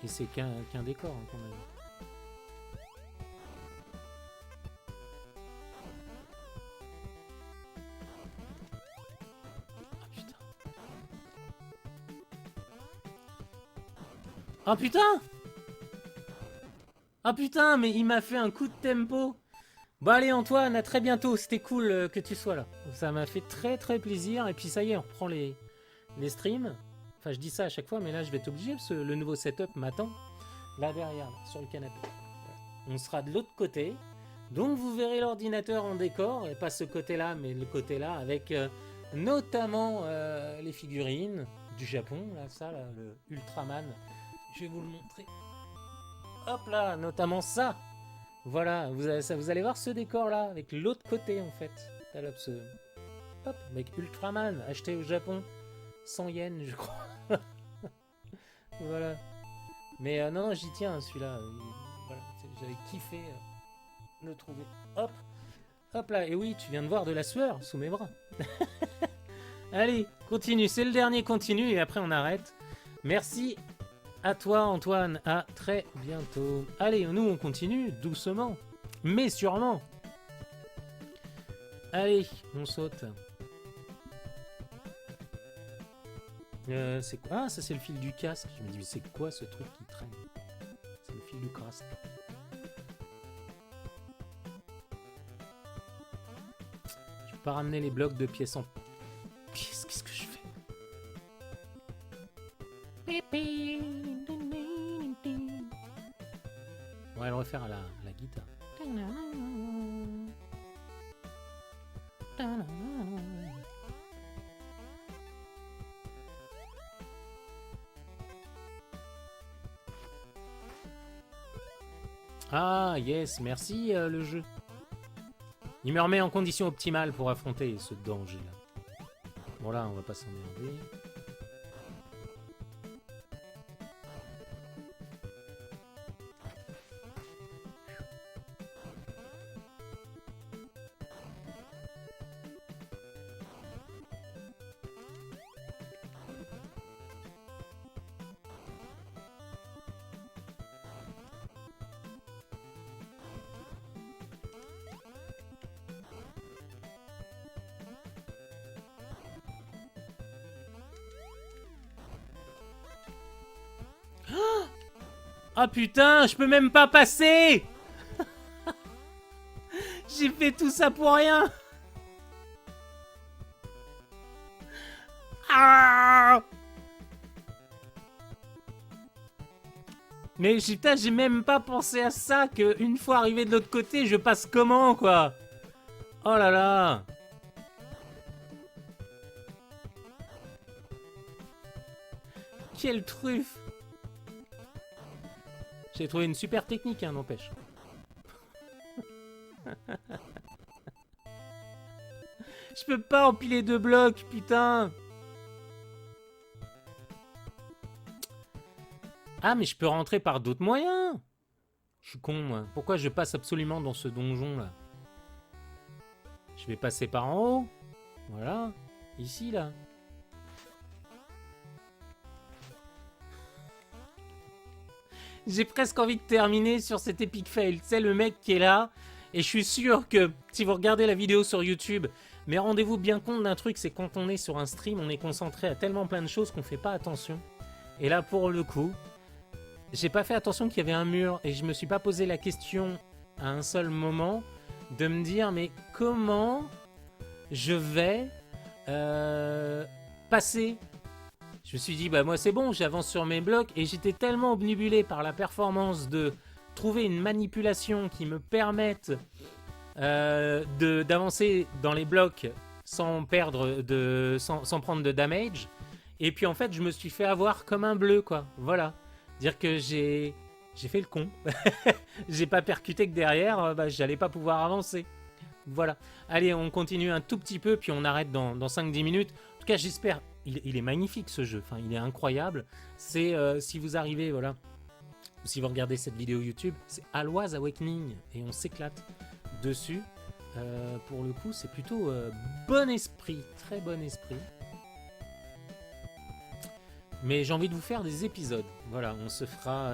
Et c'est qu'un décor, hein, quand même. Ah putain! Ah putain, mais il m'a fait un coup de tempo. Bon allez Antoine, à très bientôt. C'était cool que tu sois là. Ça m'a fait très plaisir. Et puis ça y est, on reprend les streams. Enfin, je dis ça à chaque fois, mais là, je vais être obligé parce que le nouveau setup m'attend. Là derrière, là, sur le canapé. On sera de l'autre côté. Donc vous verrez l'ordinateur en décor. Et pas ce côté-là, mais le côté-là, avec notamment les figurines du Japon. Là, ça, là, le Ultraman. Je vais vous le montrer. Hop là, notamment ça. Voilà, vous allez voir ce décor-là, avec l'autre côté, en fait. Hop, avec Ultraman, acheté au Japon. 100 yens, je crois. Voilà. Mais non, j'y tiens, celui-là. Voilà, j'avais kiffé. le trouver. Hop, hop là. Et oui, tu viens de voir de la sueur sous mes bras. Allez, continue. C'est le dernier continu et après on arrête. Merci à toi Antoine. À très bientôt. Allez, nous on continue doucement, mais sûrement. Allez, on saute. C'est quoi? Ah, ça c'est le fil du casque. Je me dis, mais c'est quoi ce truc qui traîne? C'est le fil du casque. Je peux pas ramener les blocs de pièces en pièces. Qu'est-ce que je fais? On va le refaire à la guitare. Ah, yes, merci le jeu. Il me remet en condition optimale pour affronter ce danger-là. Bon là, on va pas s'emmerder. Ah putain, je peux même pas passer. J'ai fait tout ça pour rien. Ah, mais putain, j'ai même pas pensé à ça, que une fois arrivé de l'autre côté, je passe comment, quoi. Oh là là. Quelle truffe. J'ai trouvé une super technique, hein, n'empêche. Je peux pas empiler 2 blocs, putain. Ah, mais je peux rentrer par d'autres moyens. Je suis con, moi. Pourquoi je passe absolument dans ce donjon, là? Je vais passer par en haut. Voilà. Ici, là. J'ai presque envie de terminer sur cet epic fail. C'est le mec qui est là. Et je suis sûr que si vous regardez la vidéo sur YouTube, mais rendez-vous bien compte d'un truc, c'est quand on est sur un stream, on est concentré à tellement plein de choses qu'on fait pas attention. Et là, pour le coup, j'ai pas fait attention qu'il y avait un mur et je me suis pas posé la question à un seul moment de me dire, mais comment je vais passer? Je me suis dit, bah moi c'est bon, j'avance sur mes blocs et j'étais tellement obnubilé par la performance de trouver une manipulation qui me permette d'avancer dans les blocs sans perdre sans prendre de damage. Et puis en fait, je me suis fait avoir comme un bleu, quoi. Voilà. Dire que j'ai fait le con. J'ai pas percuté que derrière, bah, j'allais pas pouvoir avancer. Voilà. Allez, on continue un tout petit peu, puis on arrête dans 5-10 minutes. En tout cas, j'espère. Il est magnifique ce jeu. Enfin, il est incroyable. C'est si vous arrivez, voilà. Si vous regardez cette vidéo YouTube, c'est Alloise Awakening et on s'éclate dessus. Pour le coup, c'est plutôt bon esprit, très bon esprit. Mais j'ai envie de vous faire des épisodes. Voilà, on se fera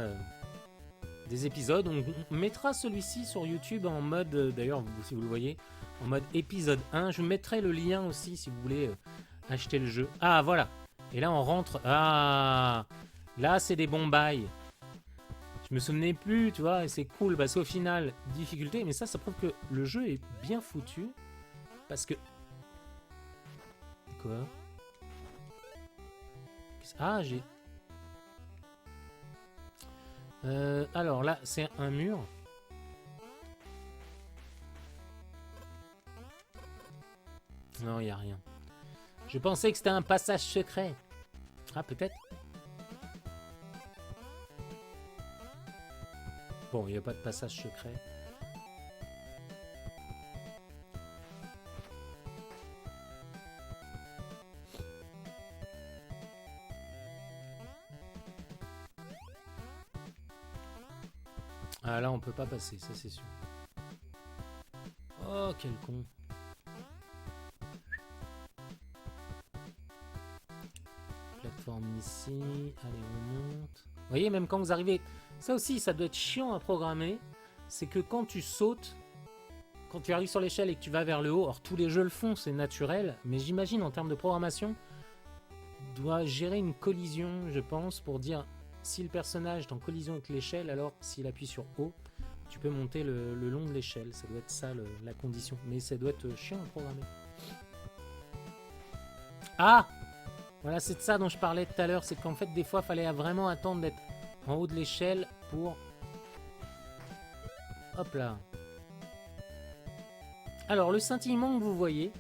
des épisodes. On mettra celui-ci sur YouTube en mode, d'ailleurs, si vous le voyez, en mode épisode 1. Je vous mettrai le lien aussi si vous voulez acheter le jeu. Ah, voilà. Et là, on rentre. Ah, là, c'est des bons bails. Je me souvenais plus, tu vois, et c'est cool parce qu'au final, difficulté, mais ça prouve que le jeu est bien foutu. Parce que... Quoi? Ah, j'ai... alors là, c'est un mur. Non, il n'y a rien. Je pensais que c'était un passage secret. Ah, peut-être. Bon, il n'y a pas de passage secret. Ah là, on peut pas passer, ça c'est sûr. Oh, quel con. Plateforme ici. Allez, on monte. Vous voyez, même quand vous arrivez... Ça aussi, ça doit être chiant à programmer. C'est que quand tu sautes, quand tu arrives sur l'échelle et que tu vas vers le haut, alors tous les jeux le font, c'est naturel, mais j'imagine en termes de programmation, doit gérer une collision, je pense, pour dire si le personnage est en collision avec l'échelle, alors s'il appuie sur haut, tu peux monter le long de l'échelle. Ça doit être ça la condition. Mais ça doit être chiant à programmer. Ah! Voilà, c'est de ça dont je parlais tout à l'heure. C'est qu'en fait, des fois, il fallait vraiment attendre d'être en haut de l'échelle pour... Hop là. Alors, le scintillement que vous voyez,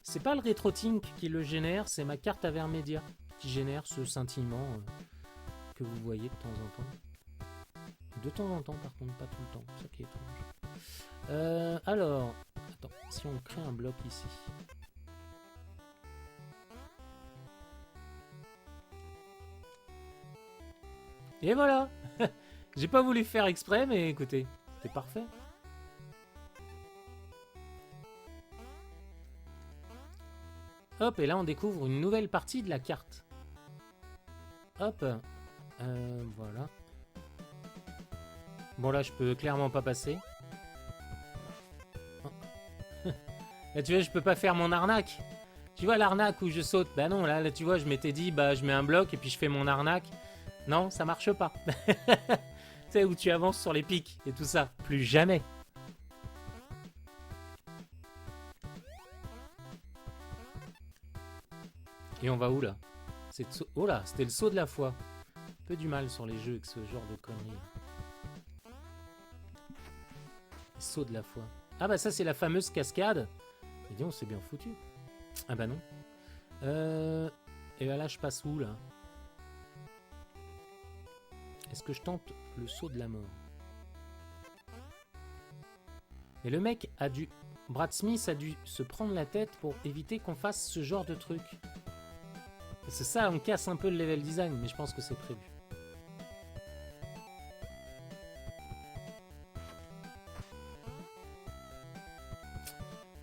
c'est pas le RetroTink qui le génère, c'est ma carte Avermedia qui génère ce scintillement que vous voyez de temps en temps. De temps en temps, par contre, pas tout le temps. C'est ça qui est étrange. Alors, attends, si on crée un bloc ici. Et voilà. J'ai pas voulu faire exprès, mais écoutez, c'était parfait. Hop, et là on découvre une nouvelle partie de la carte. Hop. Voilà. Bon là je peux clairement pas passer. Oh. Là tu vois je peux pas faire mon arnaque. Tu vois l'arnaque où je saute. Bah non là tu vois je m'étais dit bah je mets un bloc et puis je fais mon arnaque. Non ça marche pas. Tu sais où tu avances sur les pics et tout ça. Plus jamais. Et on va où là? Oh là, c'était le saut de la foi. Un peu du mal sur les jeux avec ce genre de conneries. Saut de la foi. Ah bah ça c'est la fameuse cascade. Et dis on c'est bien foutu. Ah bah non. Et là je passe où là? Est-ce que je tente le saut de la mort? Et le mec a dû... Brad Smith a dû se prendre la tête pour éviter qu'on fasse ce genre de truc. C'est ça, on casse un peu le level design, mais je pense que c'est prévu.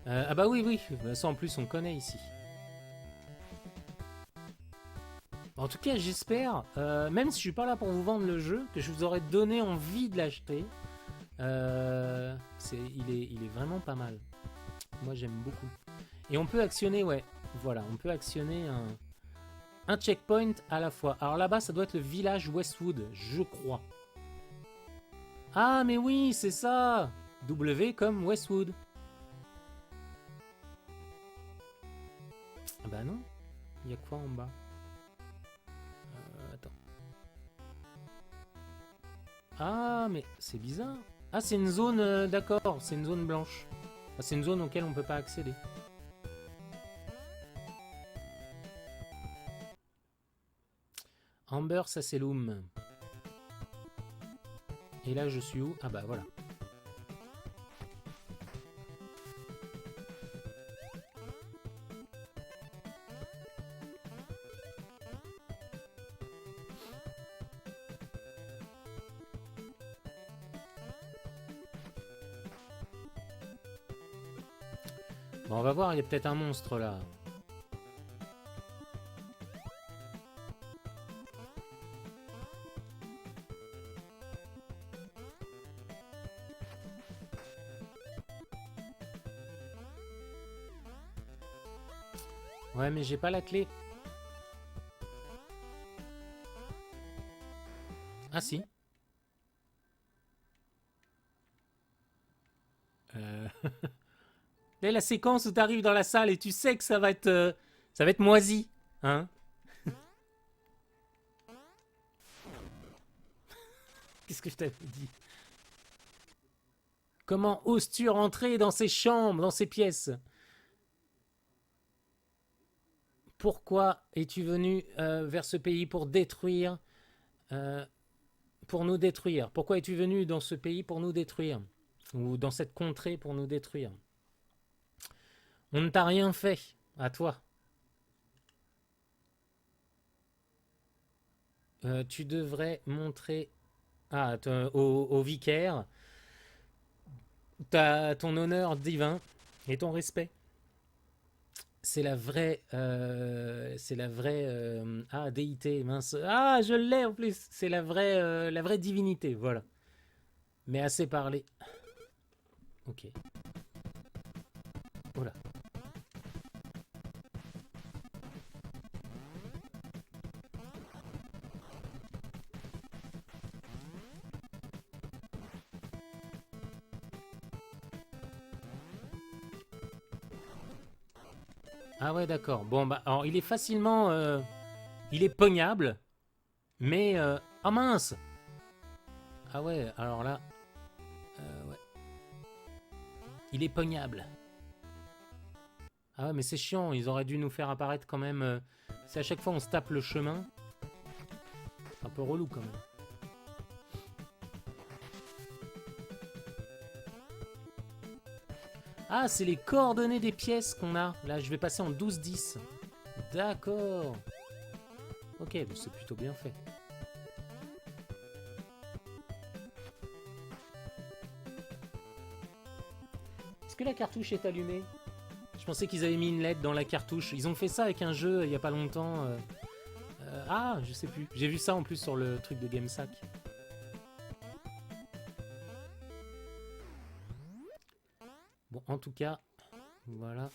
Ah bah oui, oui, ça en plus on connaît ici. En tout cas, j'espère, même si je suis pas là pour vous vendre le jeu, que je vous aurais donné envie de l'acheter. Il est vraiment pas mal. Moi j'aime beaucoup. Et on peut actionner, ouais, voilà, on peut actionner un checkpoint à la fois. Alors là-bas, ça doit être le village Westwood, je crois. Ah, mais oui, c'est ça! W comme Westwood. Ah bah non. Il y a quoi en bas? Attends. Ah, mais c'est bizarre. Ah, c'est une zone, d'accord, c'est une zone blanche. Ah, c'est une zone auquel on peut pas accéder. Amber Sasselum. Et là, je suis où? Ah bah voilà. Bon, on va voir, il y a peut-être un monstre là. Ouais, mais j'ai pas la clé. Ah si. Là, la séquence où tu arrives dans la salle et tu sais que ça va être moisi. Hein? Qu'est-ce que je t'avais dit? Comment oses-tu rentrer dans ces chambres, dans ces pièces? Pourquoi es-tu venu vers ce pays pour détruire, pour nous détruire? Pourquoi es-tu venu dans ce pays pour nous détruire? Ou dans cette contrée pour nous détruire? On ne t'a rien fait, à toi. Tu devrais montrer au vicaire ton honneur divin Et ton respect. C'est la vraie... ah, déité, mince. Ah, je l'ai en plus. C'est la vraie divinité, voilà. Mais assez parlé. Ok. Voilà. Ah ouais, d'accord. Bon, bah, alors, il est facilement... il est pognable, mais... oh mince. Ah ouais, alors là... ouais. Il est pognable. Ah ouais, mais c'est chiant, ils auraient dû nous faire apparaître quand même... si à chaque fois on se tape le chemin... C'est un peu relou quand même. Ah, c'est les coordonnées des pièces qu'on a. Là, je vais passer en 12-10. D'accord. Ok, c'est plutôt bien fait. Est-ce que la cartouche est allumée? Je pensais qu'ils avaient mis une LED dans la cartouche. Ils ont fait ça avec un jeu il n'y a pas longtemps. Ah, je sais plus. J'ai vu ça en plus sur le truc de GameSack. Bon, en tout cas, voilà.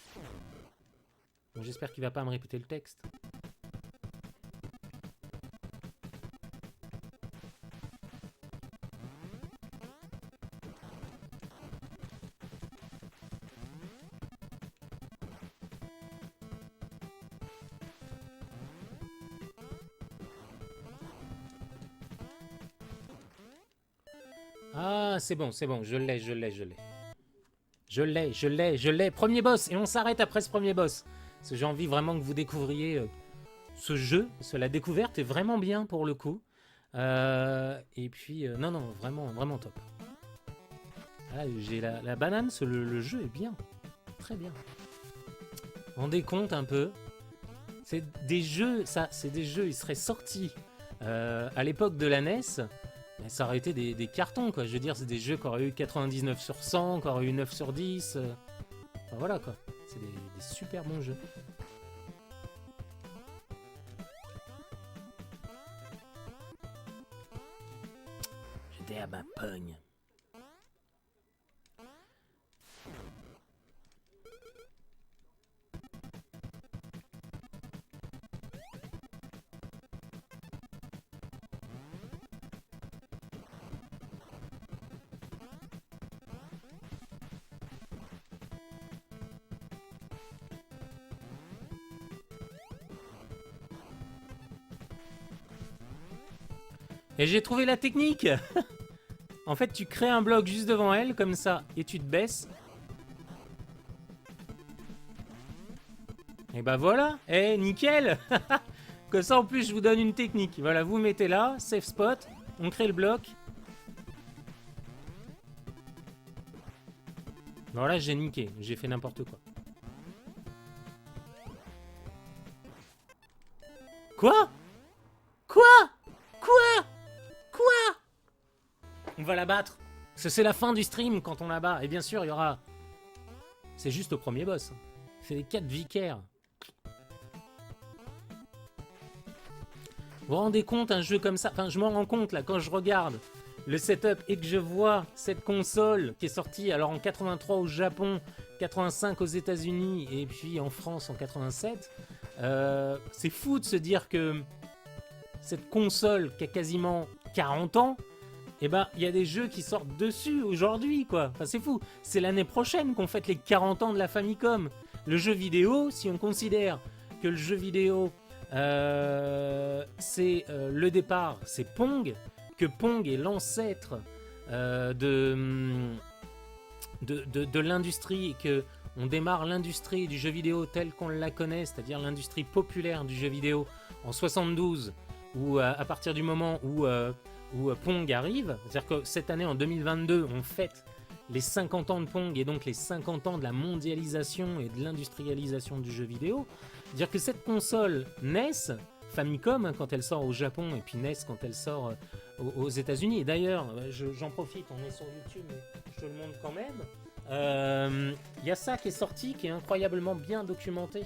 Bon, j'espère qu'il va pas me répéter le texte. Ah, c'est bon, je l'ai. Je l'ai. Premier boss, et on s'arrête après ce premier boss. Parce que j'ai envie vraiment que vous découvriez ce jeu. Parce que la découverte est vraiment bien pour le coup. Et puis, non, vraiment top. Ah, j'ai la banane, le jeu est bien. Très bien. Rendez compte un peu. C'est des jeux, ils seraient sortis à l'époque de la NES. Ça aurait été des cartons, quoi. Je veux dire, c'est des jeux qui auraient eu 99 sur 100, qui auraient eu 9 sur 10. Enfin, voilà, quoi. C'est des super bons jeux. J'étais à ma pogne. Et j'ai trouvé la technique. En fait, tu crées un bloc juste devant elle, comme ça, et tu te baisses. Et bah voilà, nickel. Comme ça, en plus, je vous donne une technique. Voilà, vous mettez là, safe spot, on crée le bloc. Voilà, j'ai niqué, j'ai fait n'importe quoi. Quoi? On va la battre. Parce que c'est la fin du stream quand on la bat. Et bien sûr, il y aura... C'est juste au premier boss. C'est les 4 vicaires. Vous vous rendez compte, un jeu comme ça... Enfin, je m'en rends compte, là, quand je regarde le setup et que je vois cette console qui est sortie alors en 83 au Japon, 85 aux États-Unis et puis en France en 87. C'est fou de se dire que cette console qui a quasiment 40 ans, eh ben, il y a des jeux qui sortent dessus aujourd'hui, quoi. Enfin, c'est fou. C'est l'année prochaine qu'on fête les 40 ans de la Famicom. Le jeu vidéo, si on considère que le jeu vidéo, c'est le départ, c'est Pong, que Pong est l'ancêtre de l'industrie et que on démarre l'industrie du jeu vidéo telle qu'on la connaît, c'est-à-dire l'industrie populaire du jeu vidéo en 72, ou à partir du moment où Pong arrive, c'est-à-dire que cette année en 2022, on fête les 50 ans de Pong et donc les 50 ans de la mondialisation et de l'industrialisation du jeu vidéo. C'est-à-dire que cette console NES, Famicom quand elle sort au Japon et puis NES quand elle sort aux États-Unis. Et d'ailleurs, j'en profite, on est sur YouTube, mais je te le montre quand même. Il y a ça qui est sorti, qui est incroyablement bien documenté.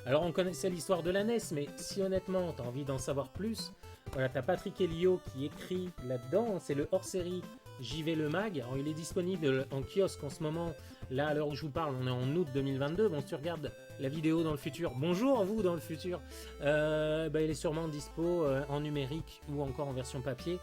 Alors on connaissait l'histoire de la NES, mais si honnêtement t'as envie d'en savoir plus, voilà, t'as Patrick Helio qui écrit là-dedans, c'est le hors-série JV Le Mag. Alors il est disponible en kiosque en ce moment, là à l'heure où je vous parle, on est en août 2022, bon si tu regardes la vidéo dans le futur, bonjour vous dans le futur, il est sûrement dispo en numérique ou encore en version papier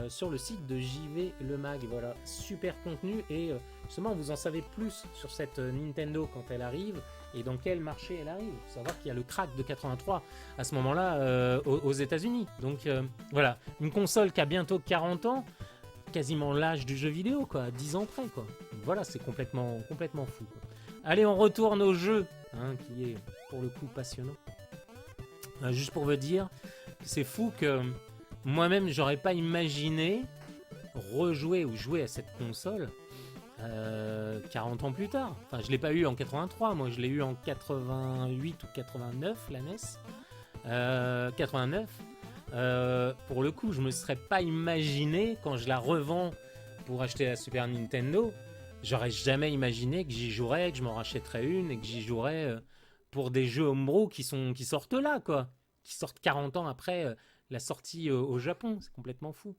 sur le site de JV Le Mag. Voilà, super contenu et justement vous en savez plus sur cette Nintendo quand elle arrive et dans quel marché elle arrive. Il faut savoir qu'il y a le crack de 83 à ce moment-là aux États-Unis. Donc voilà, une console qui a bientôt 40 ans, quasiment l'âge du jeu vidéo, quoi, 10 ans près, quoi. Donc voilà, c'est complètement fou, quoi. Allez, on retourne au jeu, hein, qui est pour le coup passionnant. Juste pour vous dire, c'est fou que moi-même, j'aurais pas imaginé rejouer ou jouer à cette console 40 ans plus tard. Enfin, je l'ai pas eu en 83, moi je l'ai eu en 88 ou 89, la NES. 89. Pour le coup, je me serais pas imaginé quand je la revends pour acheter la Super Nintendo. J'aurais jamais imaginé que j'y jouerais, que je m'en rachèterais une et que j'y jouerais pour des jeux homebrew qui sortent là, quoi. Qui sortent 40 ans après la sortie au Japon. C'est complètement fou.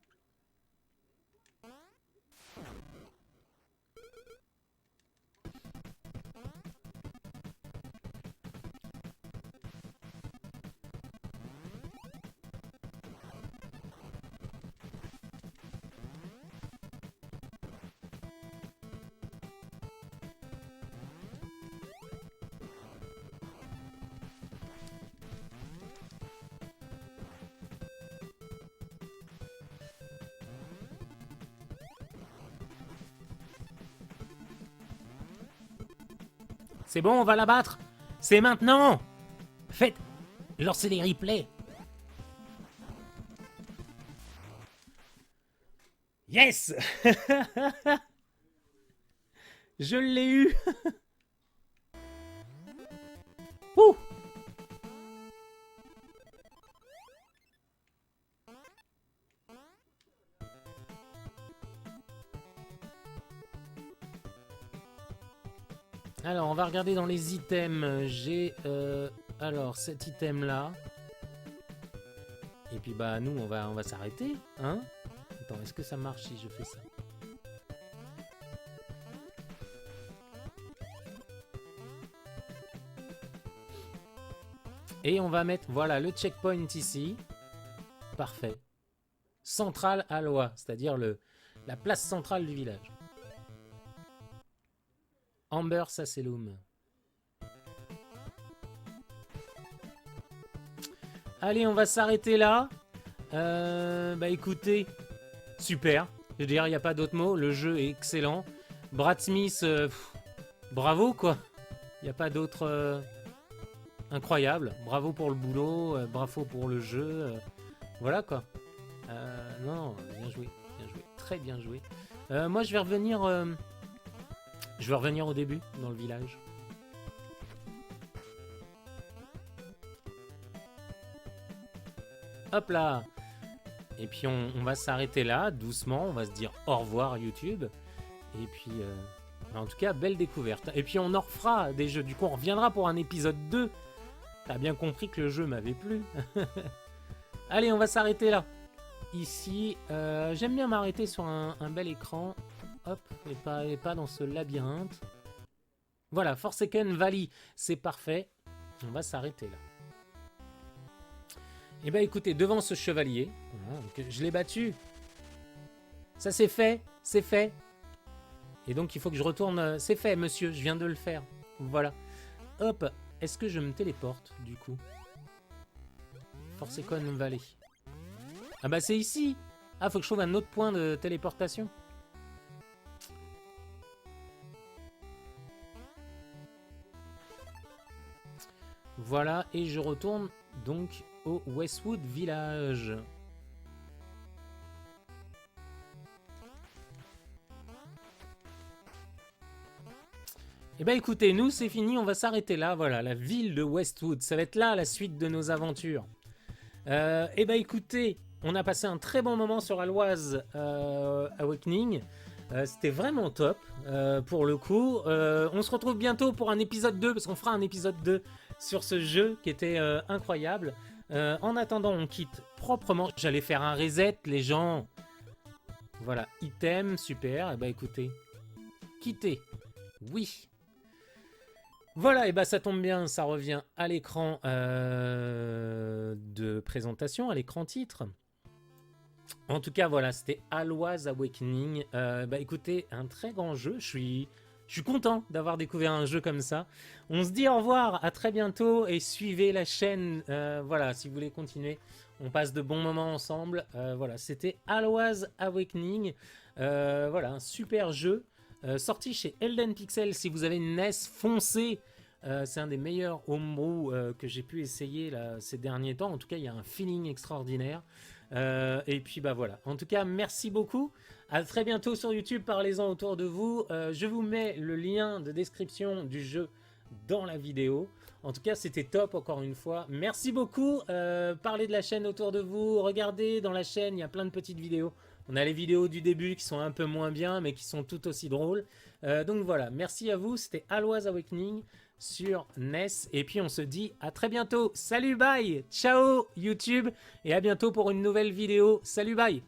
C'est bon, on va la battre. C'est maintenant. Faites. Lancez les replays. Yes. Je l'ai eu. Ouh. Alors, on va regarder dans les items. J'ai alors cet item là. Et puis bah nous on va s'arrêter, hein. Attends, est-ce que ça marche si je fais ça? Et on va mettre, voilà, le checkpoint ici. Parfait. Centrale Alois, c'est-à-dire la place centrale du village. Amber Sasselum. Allez, on va s'arrêter là. Bah écoutez, super. Je veux dire, il n'y a pas d'autre mot. Le jeu est excellent. Brad Smith, bravo quoi. Il n'y a pas d'autre... incroyable. Bravo pour le boulot. Bravo pour le jeu. Voilà quoi. Non, bien joué. Bien joué. Très bien joué. Moi, je vais revenir... au début, dans le village. Hop là. Et puis on va s'arrêter là, doucement. On va se dire au revoir YouTube. Et puis, en tout cas, belle découverte. Et puis on en refera des jeux. Du coup, on reviendra pour un épisode 2. T'as bien compris que le jeu m'avait plu. Allez, on va s'arrêter là. Ici, j'aime bien m'arrêter sur un bel écran. Hop, et pas dans ce labyrinthe. Voilà, Forsaken Valley, c'est parfait. On va s'arrêter là. Et bah écoutez, devant ce chevalier, voilà, donc je l'ai battu. Ça c'est fait, c'est fait. Et donc il faut que je retourne. C'est fait, monsieur, je viens de le faire. Voilà. Hop, est-ce que je me téléporte du coup? Forsaken Valley. Ah bah c'est ici. Ah, faut que je trouve un autre point de téléportation. Voilà, et je retourne donc au Westwood Village. Et bah écoutez, nous c'est fini, on va s'arrêter là, voilà, la ville de Westwood. Ça va être là la suite de nos aventures. Et bah écoutez, on a passé un très bon moment sur Aloise Awakening. C'était vraiment top pour le coup. On se retrouve bientôt pour un épisode 2 parce qu'on fera un épisode 2 sur ce jeu qui était incroyable. En attendant, on quitte proprement. J'allais faire un reset, les gens. Voilà, item, super. Et bah écoutez, quitter. Oui. Voilà, et bah ça tombe bien, ça revient à l'écran de présentation, à l'écran titre. En tout cas, voilà, c'était Alloy's Awakening. Bah écoutez, un très grand jeu. Je suis content d'avoir découvert un jeu comme ça. On se dit au revoir, à très bientôt et suivez la chaîne. Voilà, si vous voulez continuer, on passe de bons moments ensemble. Voilà, c'était Alloy's Awakening. Voilà, un super jeu. Sorti chez Elden Pixel. Si vous avez une NES, foncez. C'est un des meilleurs homebrew que j'ai pu essayer là, ces derniers temps. En tout cas, il y a un feeling extraordinaire. Et puis bah voilà. En tout cas, merci beaucoup. À très bientôt sur YouTube. Parlez-en autour de vous. Je vous mets le lien de description du jeu dans la vidéo. En tout cas, c'était top encore une fois. Merci beaucoup. Parlez de la chaîne autour de vous. Regardez dans la chaîne, il y a plein de petites vidéos. On a les vidéos du début qui sont un peu moins bien, mais qui sont tout aussi drôles. Donc voilà, merci à vous. C'était Alloy's Awakening sur NES. Et puis on se dit à très bientôt. Salut, bye. Ciao YouTube. Et à bientôt pour une nouvelle vidéo. Salut, bye.